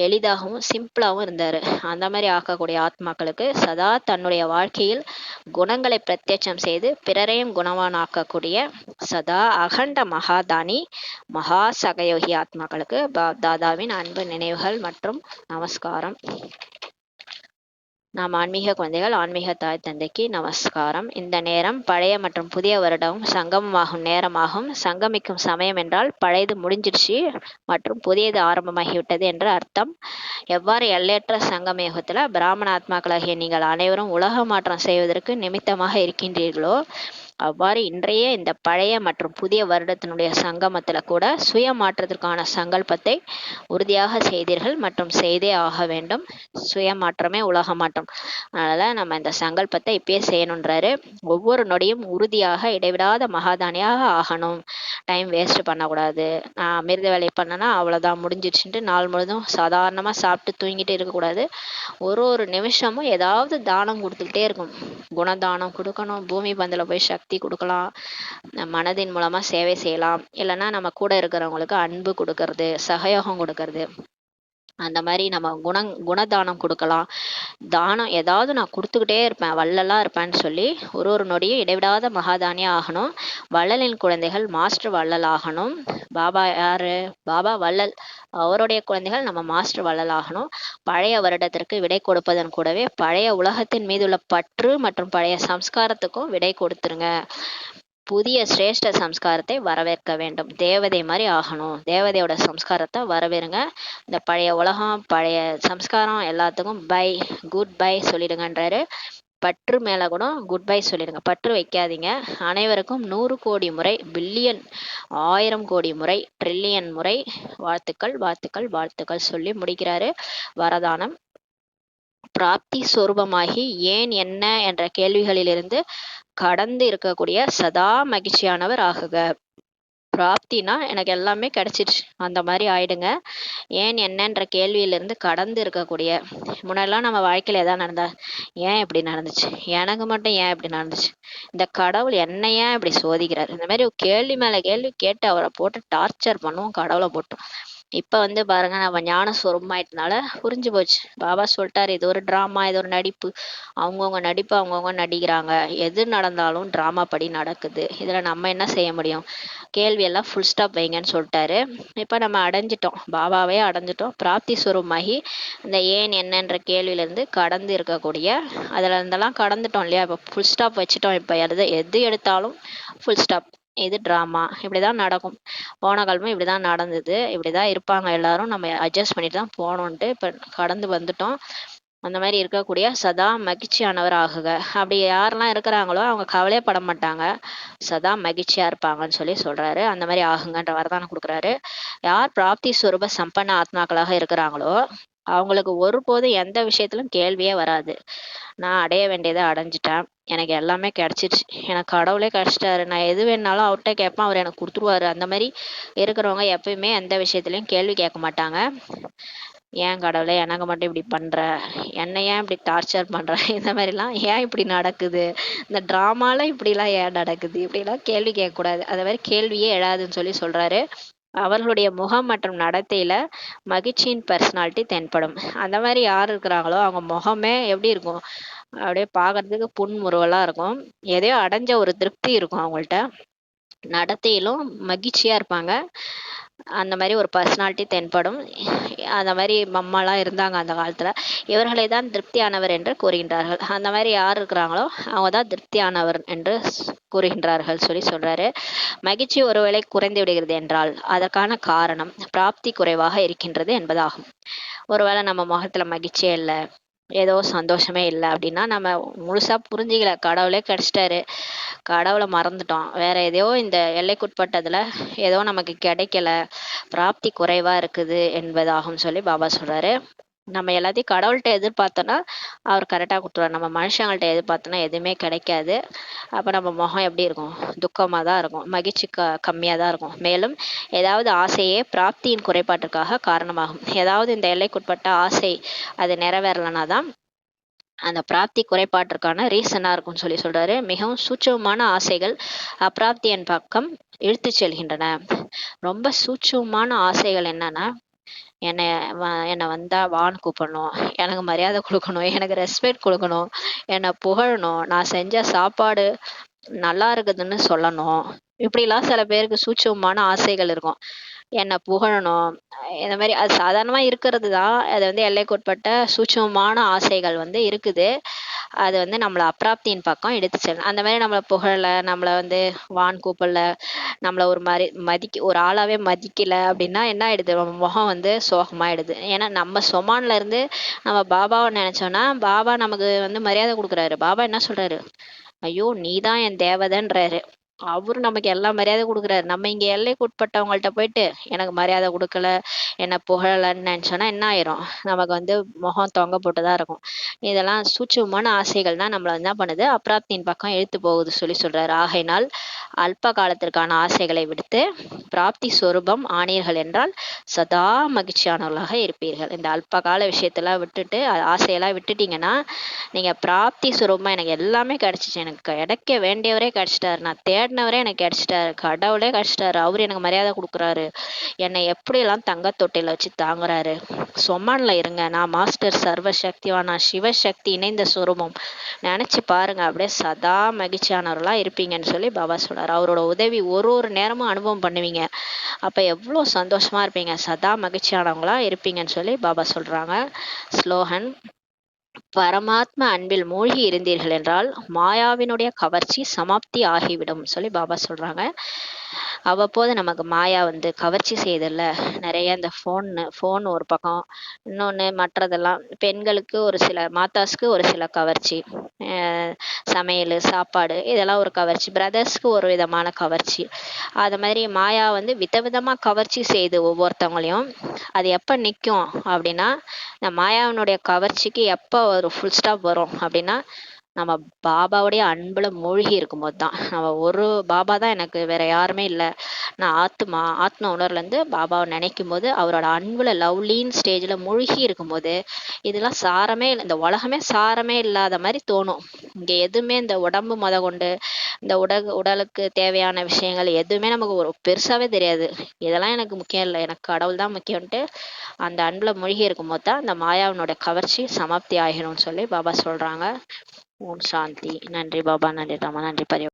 எளிதாகவும் சிம்பிளாகவும் இருந்தாரு. அந்த மாதிரி ஆக்கக்கூடிய ஆத்மாக்களுக்கு சதா தன்னுடைய வாழ்க்கையில் குணங்களை பிரத்யட்சம் செய்து பிறரையும் குணவானாக்கக்கூடிய சதா அகண்ட மகாதானி மகா சகயோகி ஆத்மாக்களுக்கு தாதாவின் அன்பு நினைவுகள் மற்றும் நமஸ்காரம். நாம் ஆன்மீக குழந்தைகள், ஆன்மீக தாய் தந்தைக்கு நமஸ்காரம். இந்த நேரம் பழைய மற்றும் புதிய வருடமும் சங்கமமாகும் நேரமாகும். சங்கமிக்கும் சமயம் என்றால் பழையது முடிஞ்சிடுச்சு மற்றும் புதியது ஆரம்பமாகிவிட்டது என்று அர்த்தம். எவ்வாறு எல்லையற்ற சங்கம யுகத்துல பிராமண ஆத்மாக்களாகிய நீங்கள் அனைவரும் உலக மாற்றம் செய்வதற்கு நிமித்தமாக இருக்கின்றீர்களோ, அவ்வாறு இன்றைய இந்த பழைய மற்றும் புதிய வருடத்தினுடைய சங்கமத்துல கூட சுய மாற்றத்திற்கான சங்கல்பத்தை உறுதியாக செய்தீர்கள் மற்றும் செய்தே ஆக வேண்டும். சுய மாற்றமே உலக மாற்றம். அதனால நம்ம இந்த சங்கல்பத்தை இப்பயே செய்யணுன்றாரு. ஒவ்வொரு நொடியும் உறுதியாக இடைவிடாத மகாதானியாக ஆகணும். டைம் வேஸ்ட் பண்ணக்கூடாது. நான் அமிர்த வேலை பண்ணனா அவ்வளோதான் முடிஞ்சிடுச்சுட்டு நாள் முழுதும் சாதாரணமா சாப்பிட்டு தூங்கிட்டு இருக்கக்கூடாது. ஒரு நிமிஷமும் ஏதாவது தானம் கொடுத்துக்கிட்டே இருக்கும். குணதானம் கொடுக்கணும், பூமி பந்தில் போய் சக்தி கொடுக்கலாம், மனதின் மூலமா சேவை செய்யலாம், இல்லைன்னா நம்ம கூட இருக்கிறவங்களுக்கு அன்பு கொடுக்கறது, சகயோகம் கொடுக்கறது, அந்த மாதிரி நம்ம குணதானம் கொடுக்கலாம். தானம் ஏதாவது நான் கொடுத்துக்கிட்டே இருப்பேன், வள்ளலாக இருப்பேன்னு சொல்லி ஒரு நொடியும் இடைவிடாத மகாதானியா ஆகணும். வள்ளலின் குழந்தைகள் மாஸ்டர் வள்ளல் ஆகணும். பாபா யாரு? பாபா வள்ளல். அவருடைய குழந்தைகள் நம்ம மாஸ்டர் வள்ளல் ஆகணும். பழைய வருடத்திற்கு விடை கொடுப்பதன் கூடவே பழைய உலகத்தின் மீது உள்ள பற்று மற்றும் பழைய சம்ஸ்காரத்துக்கும் விடை கொடுத்துருங்க. புதிய சிரேஷ்ட சம்ஸ்காரத்தை வரவேற்க வேண்டும். தேவதை மாதிரி ஆகணும். தேவதையோட சம்ஸ்காரத்தை வரவேறுங்க. இந்த பழைய உலகம் பழைய சம்ஸ்காரம் எல்லாத்துக்கும் பை, குட் பை சொல்லிடுங்கன்றாரு. பற்று மேல கூட குட் பை சொல்லிடுங்க. பற்று வைக்காதீங்க. அனைவருக்கும் 100 கோடி முறை, பில்லியன் 1000 கோடி முறை, ட்ரில்லியன் முறை வாழ்த்துக்கள் வாழ்த்துக்கள் வாழ்த்துக்கள் சொல்லி முடிக்கிறாரு. வரதானம். பிராப்தி சொரூபமாகி ஏன் என்ன என்ற கேள்விகளிலிருந்து கடந்து இருக்கக்கூடிய சதா மகிழ்ச்சியானவர் ஆகுக. பிராப்தினா எனக்கு எல்லாமே கிடைச்சிடுச்சு அந்த மாதிரி ஆயிடுங்க. ஏன் என்னன்ற கேள்வியிலிருந்து கடந்து இருக்கக்கூடிய, முன்னாடிலாம் நம்ம வாழ்க்கையில எதாவது நடந்தா ஏன் இப்படி நடந்துச்சு, எனக்கு மட்டும் ஏன் இப்படி நடந்துச்சு, இந்த கடவுள் என்ன ஏன் இப்படி சோதிக்கிறார், இந்த மாதிரி கேள்வி மேல கேள்வி கேட்டு அவரை போட்டு டார்ச்சர் பண்ணுவோம் கடவுளை போட்டு. இப்ப பாருங்க, நம்ம ஞான சொரூபமாயிட்டனால புரிஞ்சு போச்சு. பாபா சொல்லிட்டாரு, இது ஒரு டிராமா, இது ஒரு நடிப்பு. அவங்கவுங்க நடிப்பு அவங்கவுங்க நடிக்கிறாங்க. எது நடந்தாலும் டிராமா படி நடக்குது. இதுல நம்ம என்ன செய்ய முடியும்? கேள்வியெல்லாம் ஃபுல் ஸ்டாப் வைங்கன்னு சொல்லிட்டாரு. இப்ப நம்ம அடைஞ்சிட்டோம், பாபாவே அடைஞ்சிட்டோம். பிராப்தி சுரூபமாகி இந்த ஏன் என்னன்ற கேள்வியிலேருந்து கடந்து இருக்கக்கூடிய, அதுல இருந்தெல்லாம் கடந்துட்டோம் இல்லையா? இப்போ ஃபுல் ஸ்டாப் வச்சுட்டோம். இப்போ எது எடுத்தாலும் ஃபுல் ஸ்டாப். இது ட்ராமா, இப்படிதான் நடக்கும். போன காலமும் இப்படிதான் நடந்தது, இப்படிதான் இருப்பாங்க எல்லாரும், நம்ம அட்ஜஸ்ட் பண்ணிட்டு தான் போகணுன்ட்டு இப்போ கடந்து வந்துட்டோம். அந்த மாதிரி இருக்கக்கூடிய சதா மகிழ்ச்சியானவர் ஆகுக. அப்படி யாரெல்லாம் இருக்கிறாங்களோ அவங்க கவலையப்பட மாட்டாங்க, சதா மகிழ்ச்சியா இருப்பாங்கன்னு சொல்லி சொல்றாரு. அந்த மாதிரி ஆகுங்கன்ற வரதானம் கொடுக்குறாரு. யார் பிராப்தி ஸ்வரூப சம்பன்ன ஆத்மாக்களாக இருக்கிறாங்களோ அவங்களுக்கு ஒருபோதும் எந்த விஷயத்திலும் கேள்வியே வராது. நான் அடைய வேண்டியதை அடைஞ்சிட்டேன், எனக்கு எல்லாமே கிடைச்சிருச்சு, எனக்கு கடவுளே கிடைச்சிட்டாரு, நான் எது வேணாலும் அவர்கிட்ட கேட்பேன், அவர் எனக்கு கொடுத்துருவாரு. அந்த மாதிரி இருக்கிறவங்க எப்பயுமே எந்த விஷயத்துலையும் கேள்வி கேட்க மாட்டாங்க. ஏன் கடவுளே எனக்கு மட்டும் இப்படி பண்ற, என்னை ஏன் இப்படி டார்ச்சர் பண்ற, இந்த மாதிரிலாம் ஏன் இப்படி நடக்குது, இந்த ட்ராமாலாம் இப்படிலாம் ஏன் நடக்குது, இப்படிலாம் கேள்வி கேட்கக்கூடாது. அந்த மாதிரி கேள்வியே எழாதுன்னு சொல்லி சொல்றாரு. அவர்களுடைய முகம் மற்றும் நடத்தையில மகிழ்ச்சியின் பர்சனாலிட்டி தென்படும். அந்த மாதிரி யார் இருக்கிறாங்களோ அவங்க முகமே எப்படி இருக்கும்? அப்படியே பார்க்கறதுக்கு புன்முறுவலா இருக்கும். எதையோ அடைஞ்ச ஒரு திருப்தி இருக்கும் அவங்கள்ட்ட. நடத்தையிலும் மகிழ்ச்சியா இருப்பாங்க. அந்த மாதிரி ஒரு பர்சனாலிட்டி தென்படும். அந்த மாதிரி மம்மாலாம் இருந்தாங்க அந்த காலத்துல. இவர்களை தான் திருப்தியானவர் என்று கூறுகின்றார்கள். அந்த மாதிரி யார் இருக்கிறாங்களோ அவங்க தான் திருப்தியானவர் என்று கூறுகின்றார்கள் சொல்லி சொல்றாரு. மகிழ்ச்சி ஒருவேளை குறைந்து விடுகிறது என்றால் அதற்கான காரணம் பிராப்தி குறைவாக இருக்கின்றது என்பதாகும். ஒருவேளை நம்ம முகத்துல மகிழ்ச்சியே இல்லை, ஏதோ சந்தோஷமே இல்லை அப்படின்னா நம்ம முழுசா புரிஞ்சிக்கல, கடவுளே கிடைச்சிட்டாரு, கடவுளை மறந்துட்டோம், வேற ஏதோ இந்த எல்லைக்குட்பட்டதுல ஏதோ நமக்கு கிடைக்கல, பிராப்தி குறைவா இருக்குது என்பதாகும் சொல்லி பாபா சொல்றாரு. நம்ம எல்லாத்தையும் கடவுள்கிட்ட எதிர்பார்த்தோன்னா அவர் கரெக்டாக கொடுத்துருவார். நம்ம மனுஷங்கள்ட்ட எதிர்பார்த்தோன்னா எதுவுமே கிடைக்காது. அப்போ நம்ம முகம் எப்படி இருக்கும்? துக்கமாக தான் இருக்கும், மகிழ்ச்சி கம்மியாக தான் இருக்கும். மேலும் ஏதாவது ஆசையே பிராப்தியின் குறைபாட்டிற்காக காரணமாகும். ஏதாவது இந்த எல்லைக்குட்பட்ட ஆசை அது நிறைவேறலைன்னா தான் அந்த பிராப்தி குறைபாட்டிற்கான ரீசனாக இருக்கும்னு சொல்லி சொல்றாரு. மிகவும் சூட்சமான ஆசைகள் அப்பிராப்தியின் பக்கம் இழுத்து செல்கின்றன. ரொம்ப சூட்சமான ஆசைகள் என்னன்னா, என்னை வந்தா வான்னு கூப்பிடணும், எனக்கு மரியாதை கொடுக்கணும், எனக்கு ரெஸ்பெக்ட் கொடுக்கணும், என்னை புகழணும், நான் செஞ்ச சாப்பாடு நல்லா இருக்குதுன்னு சொல்லணும். இப்படிலாம் சில பேருக்கு சூட்சமான ஆசைகள் இருக்கும். என்னை புகழணும், இந்த மாதிரி அது சாதாரணமா இருக்கிறது தான். அது எல்லைக்குட்பட்ட சூட்சமான ஆசைகள் இருக்குது. அது நம்மளை அப்பிராப்தியின் பக்கம் எடுத்து செல்லும். அந்த மாதிரி நம்மளை புகழல, நம்மளை வான் கூப்பிடல, நம்மளை ஒரு மாதிரி ஒரு ஆளாவே மதிக்கல அப்படின்னா என்ன ஆயிடுது? நம்ம முகம் சோகமாயிடுது. ஏன்னா நம்ம சொமான்ல இருந்து நம்ம பாபாவை நினைச்சோம்னா பாபா நமக்கு மரியாதை கொடுக்குறாரு. பாபா என்ன சொல்றாரு? ஐயோ நீதான் என் தேவதைன்றாரு. அவரு நமக்கு எல்லா மரியாதை கொடுக்குறாரு. நம்ம இங்க எல்லைக்குட்பட்டவங்கள்ட்ட போயிட்டு எனக்கு மரியாதை கொடுக்கல, என்னை புகழலன்னு நினைச்சோன்னா என்ன ஆயிரும்? நமக்கு முகம் தொங்க போட்டுதான் இருக்கும். இதெல்லாம் சூட்சமான ஆசைகள் தான் நம்மள என்ன பண்ணுது? அப்பிராப்தியின் பக்கம் இழுத்து போகுது சொல்லி சொல்றாரு. ஆகையினால் அல்ப காலத்திற்கான ஆசைகளை விடுத்து பிராப்தி சொரூபம் ஆனீர்கள் என்றால் சதா மகிழ்ச்சியானவர்களாக இருப்பீர்கள். இந்த அல்ப கால விஷயத்தெல்லாம் விட்டுட்டு ஆசையெல்லாம் விட்டுட்டீங்கன்னா நீங்க பிராப்தி சொரூபமா எனக்கு எல்லாமே கிடைச்சிச்சு, எனக்கு கிடைக்க வேண்டியவரே கிடைச்சிட்டாரு, நான் தேட தேடினவரே எனக்கு கிடைச்சிட்டாரு, கடவுளே கிடைச்சிட்டாரு, அவரு எனக்கு மரியாதை கொடுக்குறாரு, என்னை எப்படியெல்லாம் தங்க தொட்டில வச்சு தாங்குறாரு, சொமான்ல இருங்க, நான் மாஸ்டர் சர்வசக்திவானா சிவசக்தி இணைந்த சுரூபம், நினைச்சு பாருங்க, அப்படியே சதா மகிழ்ச்சியானவர்களா இருப்பீங்கன்னு சொல்லி பாபா சொல்றாரு. அவரோட உதவி ஒரு ஒரு நேரமும் அனுபவம் பண்ணுவீங்க, அப்ப எவ்வளவு சந்தோஷமா இருப்பீங்க, சதா மகிழ்ச்சியானவங்களா இருப்பீங்கன்னு சொல்லி பாபா சொல்றாங்க. ஸ்லோகன்: பரமாத்ம அன்பில் மூழ்கி இருந்தீர்கள் என்றால் மாயாவினுடைய கவர்ச்சி சமாப்தி ஆகிவிடும் சொல்லி பாபா சொல்றாங்க. அவ்வப்போது நமக்கு மாயா வந்து கவர்ச்சி செய்தல்ல, நிறைய இந்த ஃபோன் ஒரு பக்கம், இன்னொன்று மற்றதெல்லாம் பெண்களுக்கு ஒரு சில மாதாஸ்க்கு ஒரு சில கவர்ச்சி, சமையல் சாப்பாடு இதெல்லாம் ஒரு கவர்ச்சி, பிரதர்ஸ்க்கு ஒரு விதமான கவர்ச்சி, அது மாதிரி மாயா வந்து விதவிதமாக கவர்ச்சி செய்து ஒவ்வொருத்தவங்களையும். அது எப்போ நிற்கும் அப்படின்னா, இந்த மாயாவினுடைய கவர்ச்சிக்கு எப்போ ஒரு ஃபுல் ஸ்டாப் வரும் அப்படின்னா, நம்ம பாபாவுடைய அன்புல மூழ்கி இருக்கும்போது தான். நம்ம ஒரு பாபா தான் எனக்கு, வேற யாருமே இல்லை, நான் ஆத்ம உணர்வுலேருந்து பாபாவை நினைக்கும் போது, அவரோட அன்புல லவ்லீன் ஸ்டேஜில் மூழ்கி இருக்கும்போது, இதெல்லாம் சாரமே இல்லை, இந்த உலகமே சாரமே இல்லாத மாதிரி தோணும். இங்கே எதுவுமே இந்த உடம்பு கொண்டு இந்த உடலுக்கு தேவையான விஷயங்கள் எதுவுமே நமக்கு ஒரு பெருசாவே தெரியாது. இதெல்லாம் எனக்கு முக்கியம் இல்லை, எனக்கு கடவுள் தான் முக்கியம்ன்ட்டு அந்த அன்புல மூழ்கி இருக்கும்போது தான் இந்த மாயாவினோட கவர்ச்சி சமாப்தி ஆகிரும்னு சொல்லி பாபா சொல்றாங்க. ஓம் சாந்தி. நன்றி பாபா, நன்றி ராமா, நன்றி பரி.